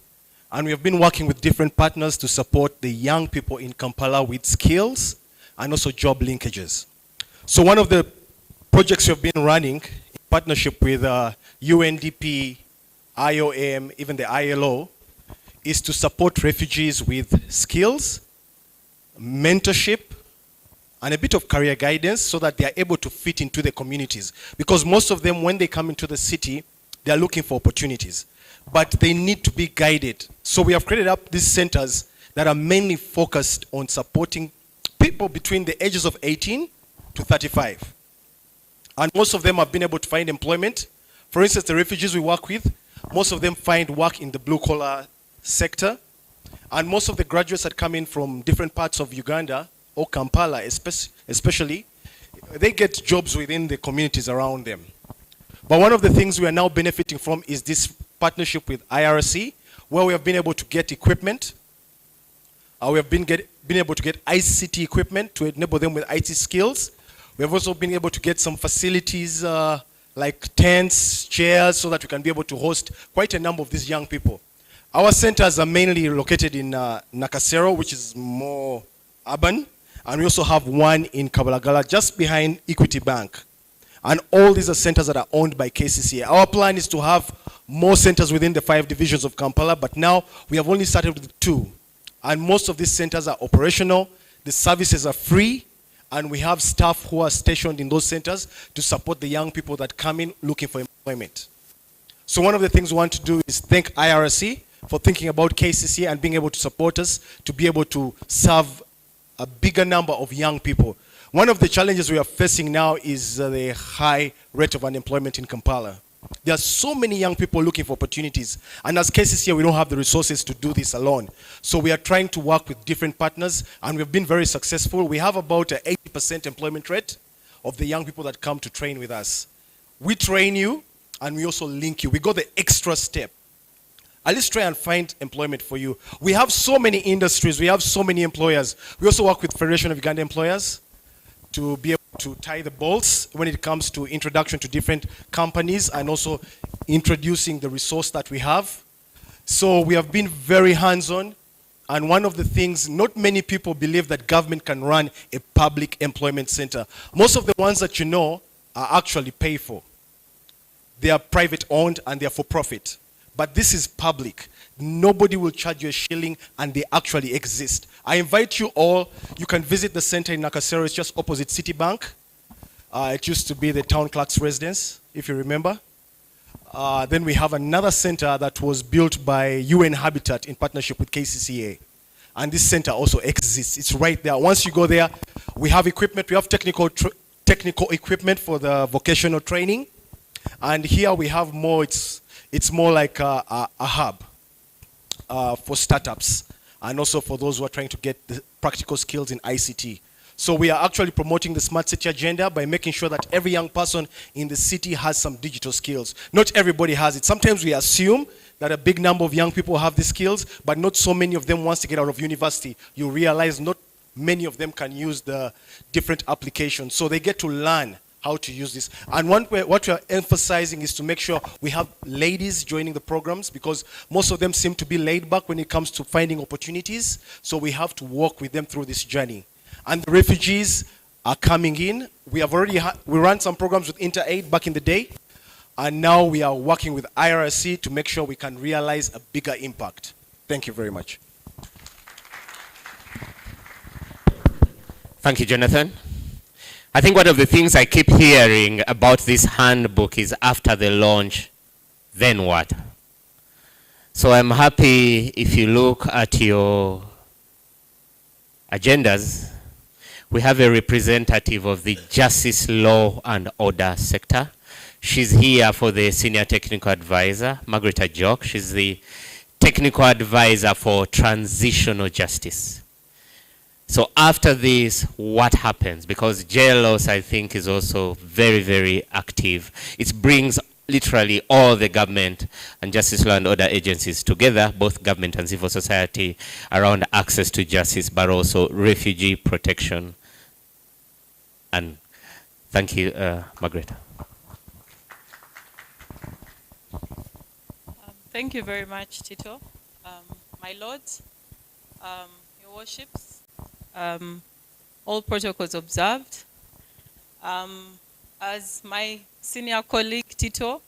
And we have been working with different partners to support the young people in Kampala with skills and also job linkages. So one of the projects we've been running in partnership with UNDP, IOM, even the ILO, is to support refugees with skills, mentorship, and a bit of career guidance so that they are able to fit into the communities. Because most of them, when they come into the city, they are looking for opportunities. But they need to be guided. So we have created up these centers that are mainly focused on supporting people between the ages of 18 to 35. And most of them have been able to find employment. For instance, the refugees we work with, most of them find work in the blue-collar sector. And most of the graduates that come in from different parts of Uganda, or Kampala especially, they get jobs within the communities around them. But one of the things we are now benefiting from is this partnership with IRC, where we have been able to get equipment. We have been able to get ICT equipment to enable them with IT skills. We have also been able to get some facilities like tents, chairs, so that we can be able to host quite a number of these young people. Our centers are mainly located in Nakasero, which is more urban, and we also have one in Kabalagala, just behind Equity Bank. And all these are centers that are owned by KCCA. Our plan is to have more centers within the 5 divisions of Kampala, but now we have only started with 2. And most of these centers are operational, the services are free, and we have staff who are stationed in those centers to support the young people that come in looking for employment. So one of the things we want to do is thank IRC for thinking about KCCA and being able to support us to be able to serve a bigger number of young people. One of the challenges we are facing now is the high rate of unemployment in Kampala. There are so many young people looking for opportunities, and as KCCA, we don't have the resources to do this alone. So we are trying to work with different partners, and we've been very successful. We have about an 80% employment rate of the young people that come to train with us. We train you, and we also link you. We go the extra step. At least try and find employment for you. We have so many industries, we have so many employers. We also work with Federation of Uganda Employers to be able to tie the bolts when it comes to introduction to different companies and also introducing the resource that we have. So we have been very hands-on, and one of the things, not many people believe that government can run a public employment center. Most of the ones that you know are actually paid for. They are private owned and they are for profit. But this is public. Nobody will charge you a shilling, and they actually exist. I invite you all, you can visit the center in Nakasero, it's just opposite Citibank. It used to be the town clerk's residence, if you remember. Then we have another center that was built by UN Habitat in partnership with KCCA. And this center also exists, it's right there. Once you go there, we have equipment, we have technical equipment for the vocational training. And here we have more, it's more like a hub for startups and also for those who are trying to get the practical skills in ICT. So we are actually promoting the smart city agenda by making sure that every young person in the city has some digital skills. Not everybody has it. Sometimes we assume that a big number of young people have these skills, but not so many of them once they get out of university. You realize not many of them can use the different applications. So they get to learn how to use this. And what we are emphasizing is to make sure we have ladies joining the programs, because most of them seem to be laid back when it comes to finding opportunities. So we have to walk with them through this journey. And the refugees are coming in. We have already we ran some programs with InterAid back in the day. And now we are working with IRC to make sure we can realize a bigger impact. Thank you very much. Thank you, Jonathan. I think one of the things I keep hearing about this handbook is after the launch, then what? So I'm happy if you look at your agendas, we have a representative of the Justice, Law and Order sector. She's here for the Senior Technical Advisor, Margaret Ajok. She's the Technical Advisor for Transitional Justice. So after this, what happens? Because JLOS, I think, is also very, very active. It brings literally all the government and justice, law and order agencies together, both government and civil society, around access to justice, but also refugee protection. And thank you, Margaret. Thank you very much, Tito. My lords, your worships, all protocols observed. As my senior colleague Tito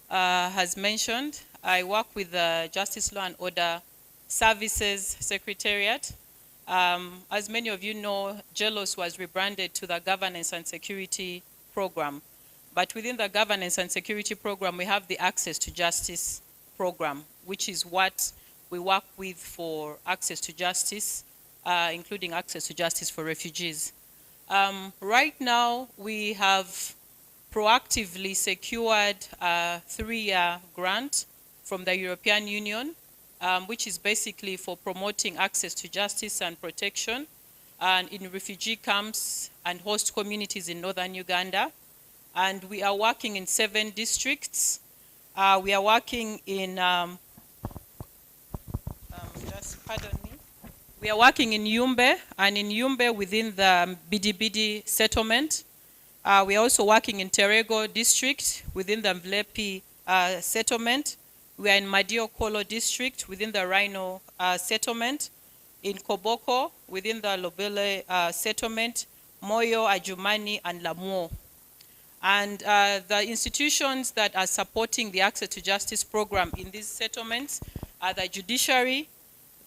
has mentioned, I work with the Justice, Law and Order Services Secretariat. As many of you know, JLOS was rebranded to the Governance and Security Program. But within the Governance and Security Program, we have the Access to Justice Program, which is what we work with for access to justice, including access to justice for refugees. Right now, we have proactively secured a 3-year grant from the European Union, which is basically for promoting access to justice and protection and in refugee camps and host communities in northern Uganda. And we are working in 7 districts. We are working in, just pardon me. We are working in Yumbe, and in Yumbe within the Bidi settlement. We are also working in Terego district within the Mvlepi settlement. We are in Madio Kolo district within the Rhino settlement. In Koboko within the Lobele settlement, Moyo, Ajumani, and Lamuo. And the institutions that are supporting the Access to Justice program in these settlements are the Judiciary,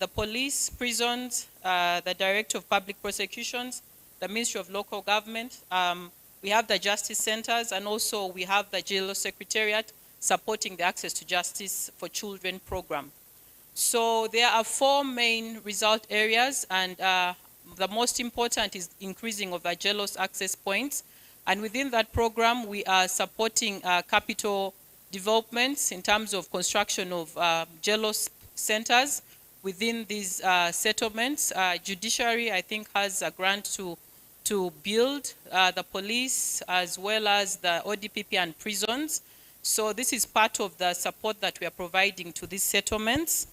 the police, prisons, the Director of Public Prosecutions, the Ministry of Local Government. We have the Justice Centers, and also we have the Jail Secretariat supporting the Access to Justice for Children program. So there are 4 main result areas, and the most important is increasing of the JELOS access points. And within that program, we are supporting capital developments in terms of construction of JELOS centers within these settlements. Judiciary, I think, has a grant to build the police as well as the ODPP and prisons. So this is part of the support that we are providing to these settlements.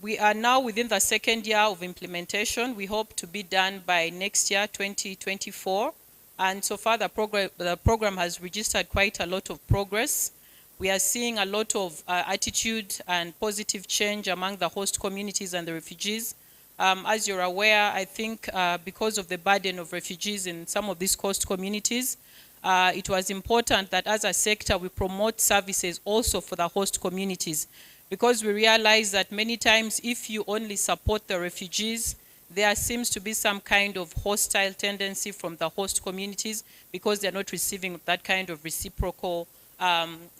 We are now within the 2nd year of implementation. We hope to be done by next year, 2024. And so far, the program has registered quite a lot of progress. We are seeing a lot of attitude and positive change among the host communities and the refugees. As you're aware, I think because of the burden of refugees in some of these host communities, it was important that as a sector we promote services also for the host communities, because we realize that many times if you only support the refugees, there seems to be some kind of hostile tendency from the host communities because they're not receiving that kind of reciprocal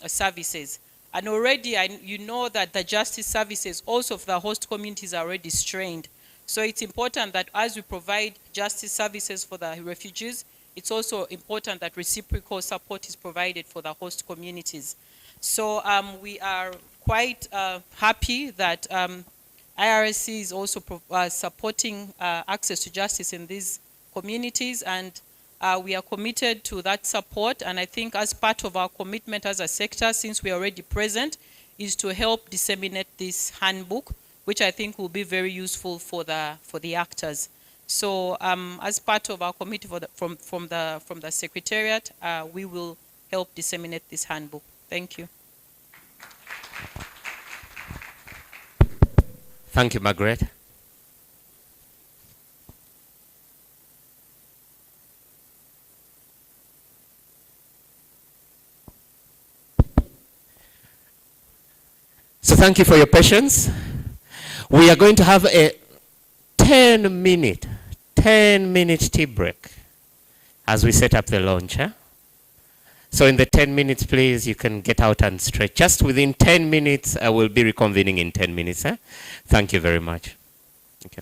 services. And already you know that the justice services also for the host communities are already strained. So it's important that as we provide justice services for the refugees, it's also important that reciprocal support is provided for the host communities. So we are quite happy that IRSC is also supporting access to justice in these communities, and we are committed to that support. And I think as part of our commitment as a sector, since we are already present, is to help disseminate this handbook, which I think will be very useful for the actors. So as part of our committee from the Secretariat, we will help disseminate this handbook. Thank you. Thank you, Margaret. So thank you for your patience. We are going to have a 10-minute tea break as we set up the launch. So in the 10 minutes, please, you can get out and stretch. Just within 10 minutes, I will be reconvening in 10 minutes. Thank you very much. Okay.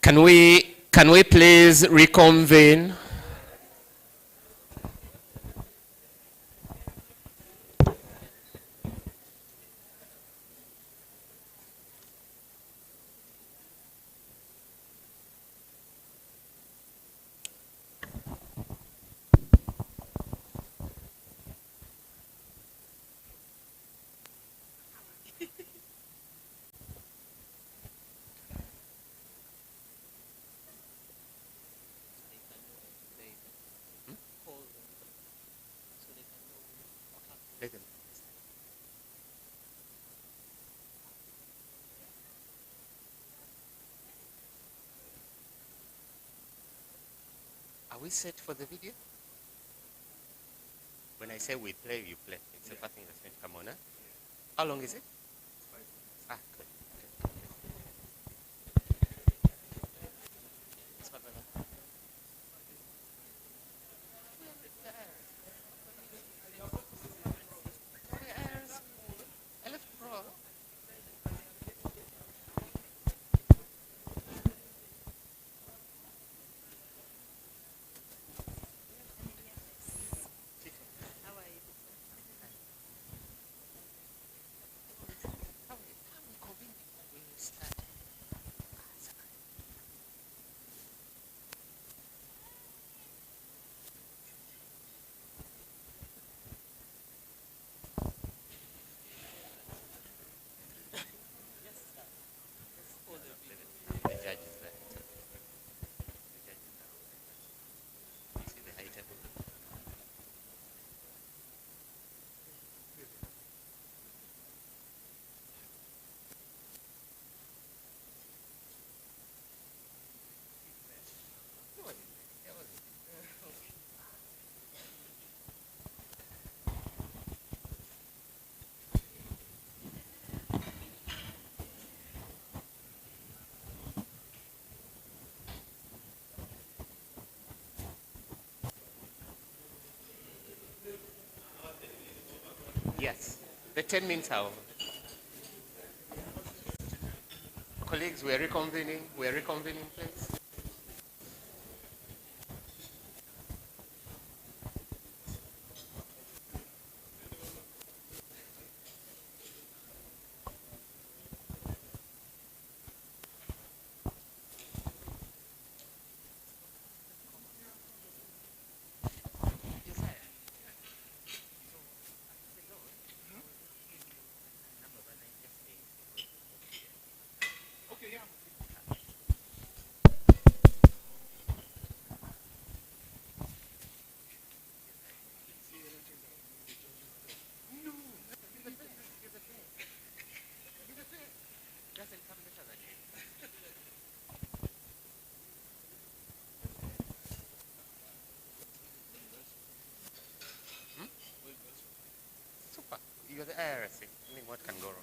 Can we please reconvene? Are we set for the video? When I say we play, you play. It's the first thing that's going to come on, huh? How long is it? Ah, good. The judge is there. The judge is there. See the high table? Yes, the 10 minutes are over. Colleagues, we are reconvening. We are reconvening, please. Super. You're the IRS. I mean, what can go wrong?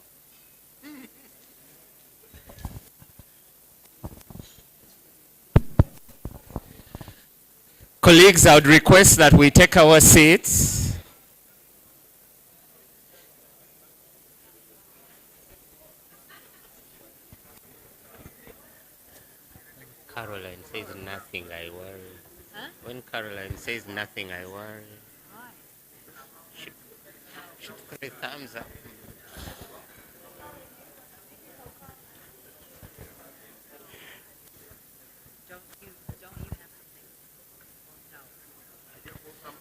Colleagues, I would request that we take our seats. Caroline says nothing, I worry. Huh? When Caroline says nothing, I worry. Why? She put a thumbs up. Don't you have something? No.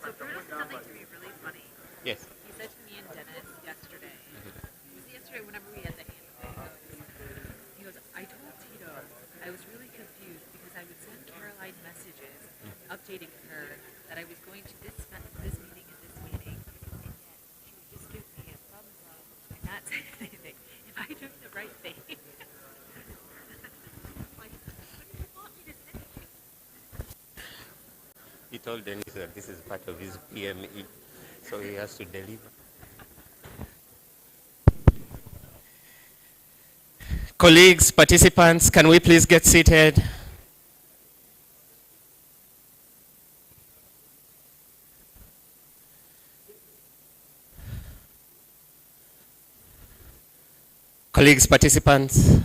So Bruno said something to me really funny. Yes. He said to me and Dennis yesterday, it was yesterday whenever we had the handbook, he goes, I told Tito I was really confused because I would send Caroline messages updating her that I was going to this meeting and this meeting, and yet she would just give me a thumbs up and not say anything if I took the right thing. Like, what do you want me to say? He told Dennis that this is part of his PME, so he has to deliver. Colleagues, participants, can we please get seated? Colleagues, participants,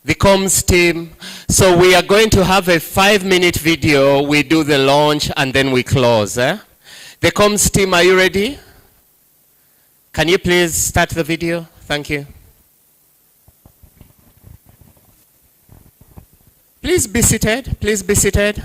the comms team. So we are going to have a 5-minute video. We do the launch and then we close. The comms team, are you ready? Can you please start the video? Thank you. Please be seated. Please be seated.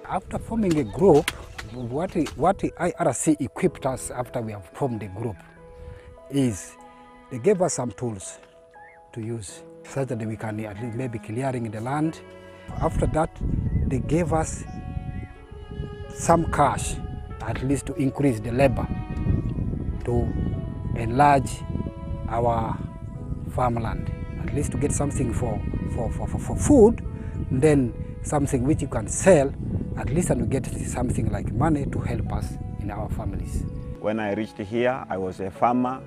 After forming a group, what IRC equipped us after we have formed the group is they gave us some tools to use such that we can at least maybe clearing the land. After that, they gave us some cash, at least to increase the labor, to enlarge our farmland, at least to get something for food, and then something which you can sell, at least, and we get something like money to help us in our families. When I reached here, I was a farmer.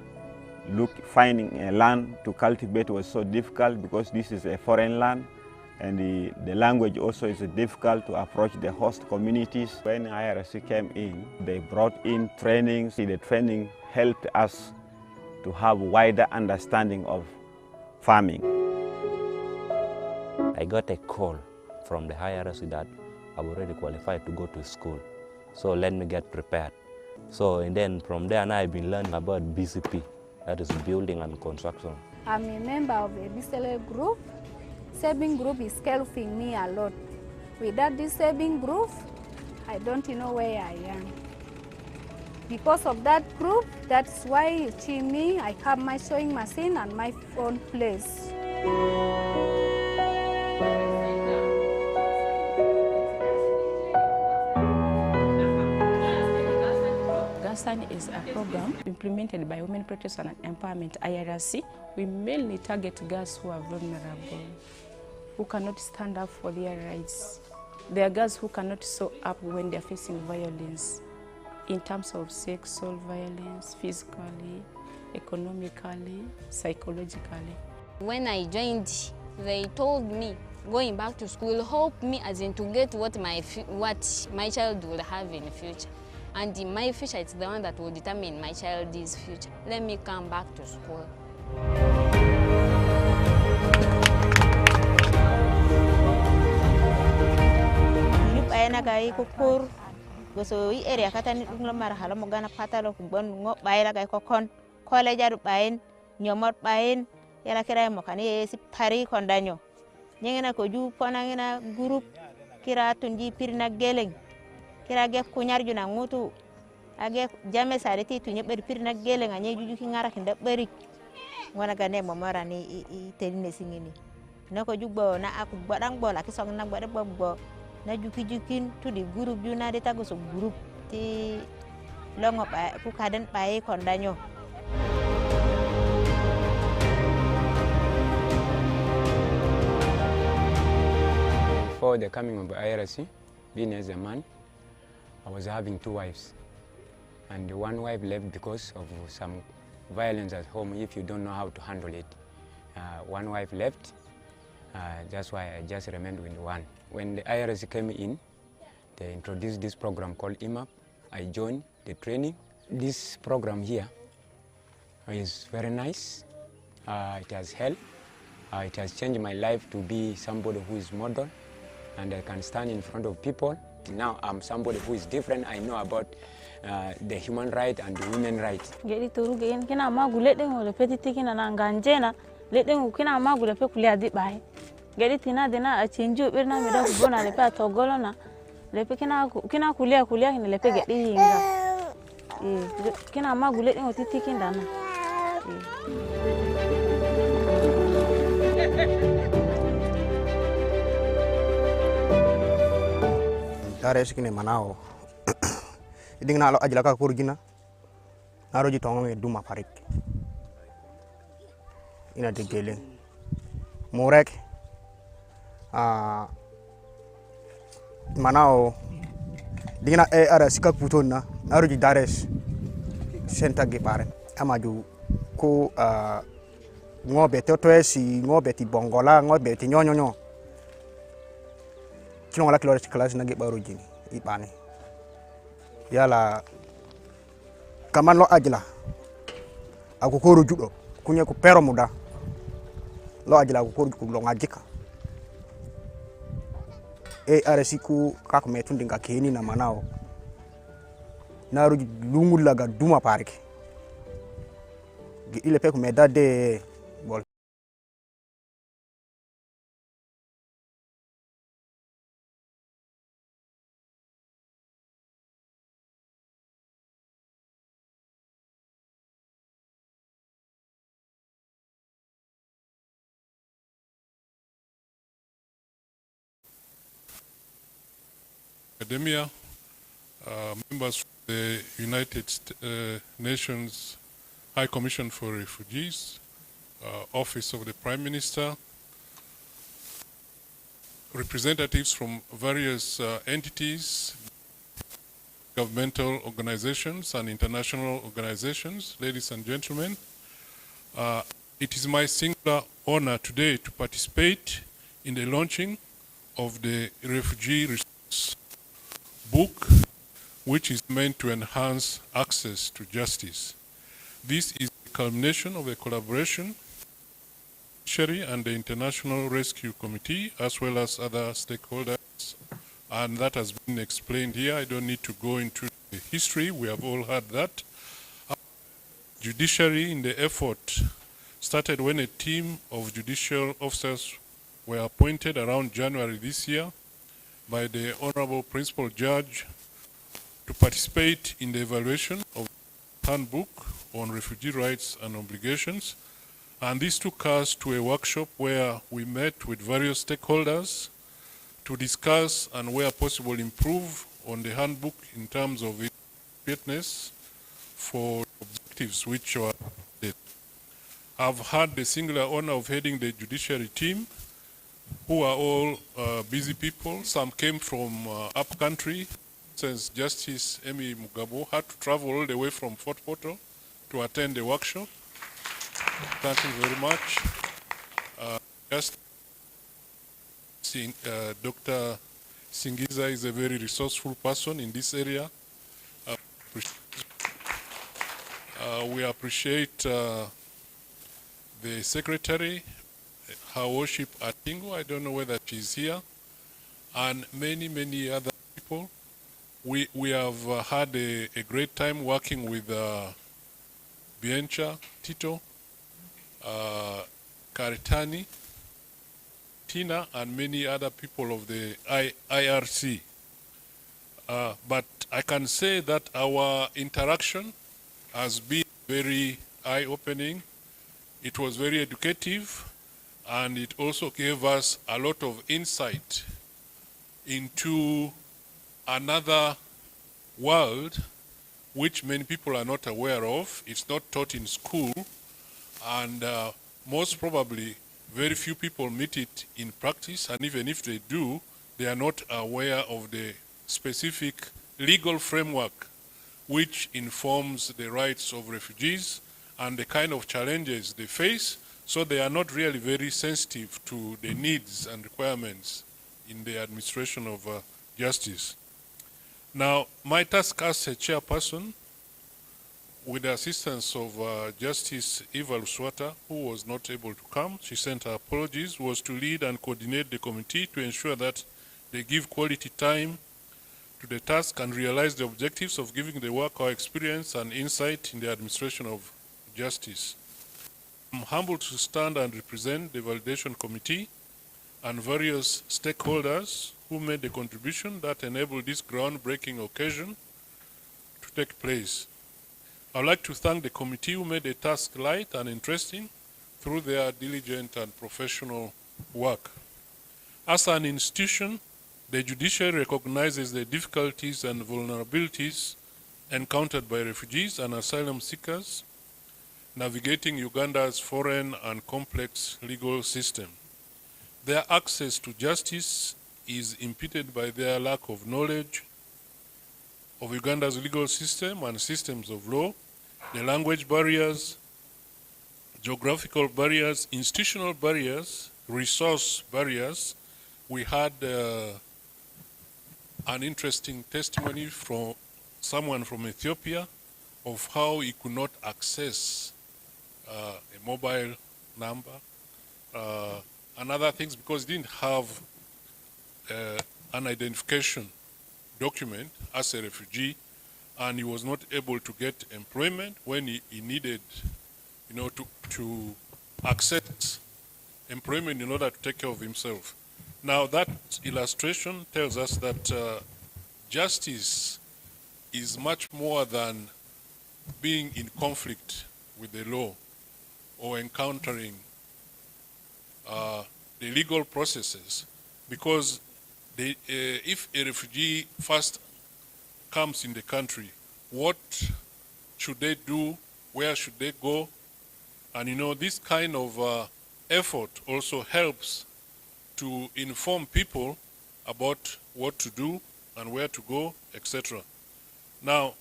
Finding a land to cultivate was so difficult because this is a foreign land, and the language also is difficult to approach the host communities. When IRC came in, they brought in trainings. The training helped us to have wider understanding of farming. I got a call from the IRC that I'm already qualified to go to school. So let me get prepared. So and then from there now I've been learning about BCP, that is building and construction. I'm a member of a BCLA group. Saving group is helping me a lot. Without this saving group, I don't know where I am. Because of that group, that's why you see me, I have my sewing machine and my own place. GASAN is a program implemented by Women Protection and Empowerment IRC. We mainly target girls who are vulnerable, who cannot stand up for their rights. They are girls who cannot show up when they are facing violence in terms of sexual violence, physically, economically, psychologically. When I joined, they told me going back to school help me as in to get what my child will have in the future. And in my future, it's the one that will determine my child's future. Let me come back to school. Goso i area kata ni dungla mar hala mo gana patalo ku bon ngo bayla gay ko kon kole jaru bayen nyomot bayen yala kira mo kani si pari kon danyo nyengena ko ju pona ngena group kira tunji pirna geleng kira ge kunyar ju na ngutu age jame sareti tunye ber pirna geleng anye juju ki ngara kinda beri wana gane mo mara ni teline singini nako jugbo na aku bodang bola ki song na bode bobbo na jukin to the group ju na deta go so group ti longo pa ku kaden pae kondanyo. Before the coming of IRC, being as a man, I was having 2 wives, and one wife left because of some violence at home. If you don't know how to handle it, one wife left. That's why I just remained with one. When the IRC came in, they introduced this program called IMAP. I joined the training. This program here is very nice. It has helped. It has changed my life to be somebody who is model, and I can stand in front of people. Now I'm somebody who is different. I know about the human right and the women rights. Jadi turu gen kina magule dengo le petiti kina na nganjena le dengo kina magule pe kulia di bai. Jadi tina dena a chinju birna mi da kubona le pe togolo na le pe kina kulia kina le pe gedi hinga. Kina magule dengo titi kinda na. Tare sikine manao iding na lo ajla ka kurgina naro ji tongo duma parik ina de gele morek manao dingna ara sika putona naro ji dares senta ge pare amaju ko ngobe totoesi ngobe ti bongola ngobe ti nyonyonyo kilo la kilo class na ge baro jini ipane yala kaman lo ajla aku ko rujudo kunya ku pero muda lo ajla aku ko ku lo ngajika aresiku kako metundi ngakeni na manao naru lungu laga duma parke ile pe ku medade bol. Academia, members of the United Nations High Commission for Refugees, Office of the Prime Minister, representatives from various entities, governmental organizations and international organizations, ladies and gentlemen. It is my singular honor today to participate in the launching of the Refugee Response Book, which is meant to enhance access to justice. This is the culmination of a collaboration with the Judiciary and the International Rescue Committee, as well as other stakeholders and that has been explained here. I don't need to go into the history. We have all heard that. Judiciary in the effort started when a team of judicial officers were appointed around January this year by the Honorable Principal Judge to participate in the evaluation of the handbook on refugee rights and obligations. And this took us to a workshop where we met with various stakeholders to discuss and where possible improve on the handbook in terms of its fitness for objectives which were set. I've had the singular honor of heading the judiciary team, who are all busy people. Some came from up country, since Justice Amy Mugabo had to travel all the way from Fort Portal to attend the workshop. Thank you very much. Dr. Singiza is a very resourceful person in this area. We appreciate the secretary, Her Worship Atingo, I don't know whether she's here, and many, many other people. We have had a great time working with Biencha, Tito, Karitani, Tina, and many other people of the IRC. But I can say that our interaction has been very eye-opening. It was very educative, and it also gave us a lot of insight into another world which many people are not aware of. It's not taught in school, and most probably very few people meet it in practice, and even if they do, they are not aware of the specific legal framework which informs the rights of refugees and the kind of challenges they face, so they are not really very sensitive to the needs and requirements in the administration of justice. Now, my task as a chairperson, with the assistance of Justice Eva Luswata, who was not able to come, she sent her apologies, was to lead and coordinate the committee to ensure that they give quality time to the task and realize the objectives of giving the work our experience and insight in the administration of justice. I'm humbled to stand and represent the validation committee and various stakeholders who made the contribution that enabled this groundbreaking occasion to take place. I would like to thank the committee who made the task light and interesting through their diligent and professional work. As an institution, the judiciary recognizes the difficulties and vulnerabilities encountered by refugees and asylum seekers navigating Uganda's foreign and complex legal system. Their access to justice is impeded by their lack of knowledge of Uganda's legal system and systems of law, the language barriers, geographical barriers, institutional barriers, resource barriers. We had an interesting testimony from someone from Ethiopia of how he could not access a mobile number and other things because he didn't have an identification document as a refugee, and he was not able to get employment when he needed, to access employment in order to take care of himself. Now that illustration tells us that justice is much more than being in conflict with the law or encountering the legal processes, because if a refugee first comes in the country, what should they do? Where should they go? And this kind of effort also helps to inform people about what to do and where to go, etc. Now,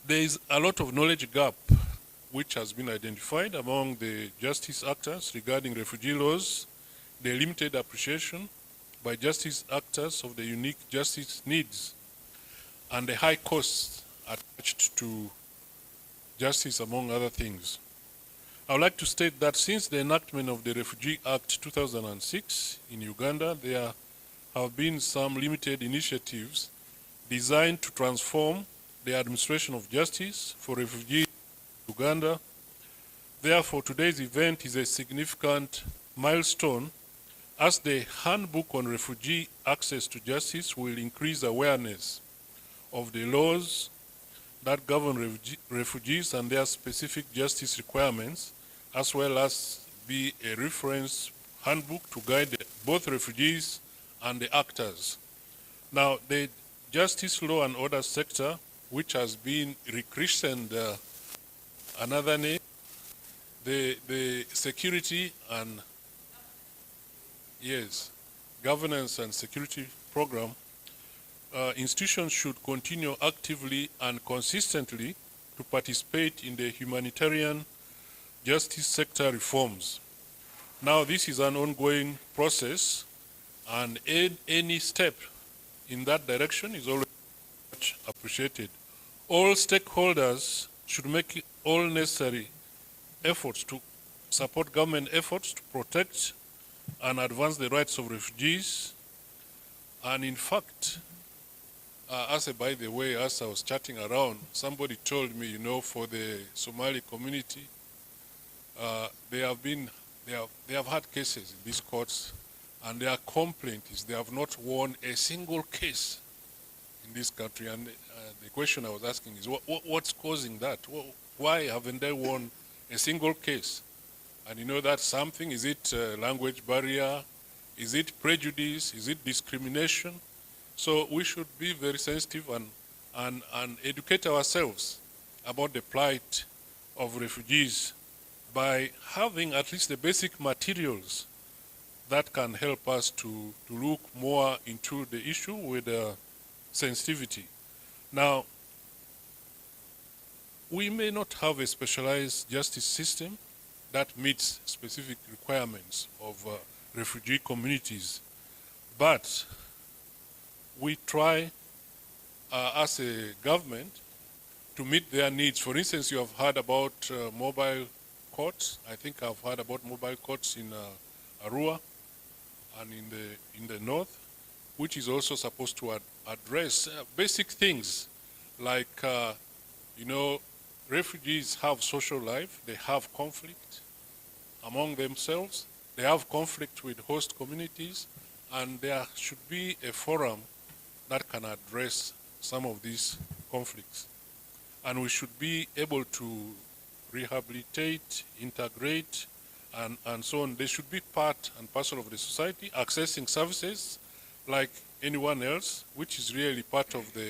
there is a lot of knowledge gap which has been identified among the justice actors regarding refugee laws, the limited appreciation by justice actors of the unique justice needs, and the high costs attached to justice, among other things. I would like to state that since the enactment of the Refugee Act 2006 in Uganda, there have been some limited initiatives designed to transform the administration of justice for refugees in Uganda. Therefore, today's event is a significant milestone as the Handbook on Refugee Access to Justice will increase awareness of the laws that govern refugees and their specific justice requirements, as well as be a reference handbook to guide both refugees and the actors. Now, the justice, law and order sector, which has been rechristened another name, the security and, yes, governance and security program, institutions should continue actively and consistently to participate in the humanitarian justice sector reforms. Now, this is an ongoing process, and any step in that direction is always much appreciated. All stakeholders should make all necessary efforts to support government efforts to protect and advance the rights of refugees. And in fact, by the way, as I was chatting around, somebody told me, you know, for the Somali community, they have had cases in these courts, and their complaint is they have not won a single case in this country. And the question I was asking is, what's causing that? Why haven't they won a single case? And you know that's something. Is it language barrier? Is it prejudice? Is it discrimination? So we should be very sensitive and educate ourselves about the plight of refugees by having at least the basic materials that can help us to look more into the issue with sensitivity. Now, we may not have a specialized justice system that meets specific requirements of refugee communities, but we try as a government to meet their needs. For instance, you have heard about mobile courts. I think I've heard about mobile courts in Arua and in the north, which is also supposed to address basic things like, you know, refugees have social life, they have conflict among themselves, they have conflict with host communities, and there should be a forum that can address some of these conflicts. And we should be able to rehabilitate, integrate, and so on. They should be part and parcel of the society, accessing services like anyone else, which is really part of the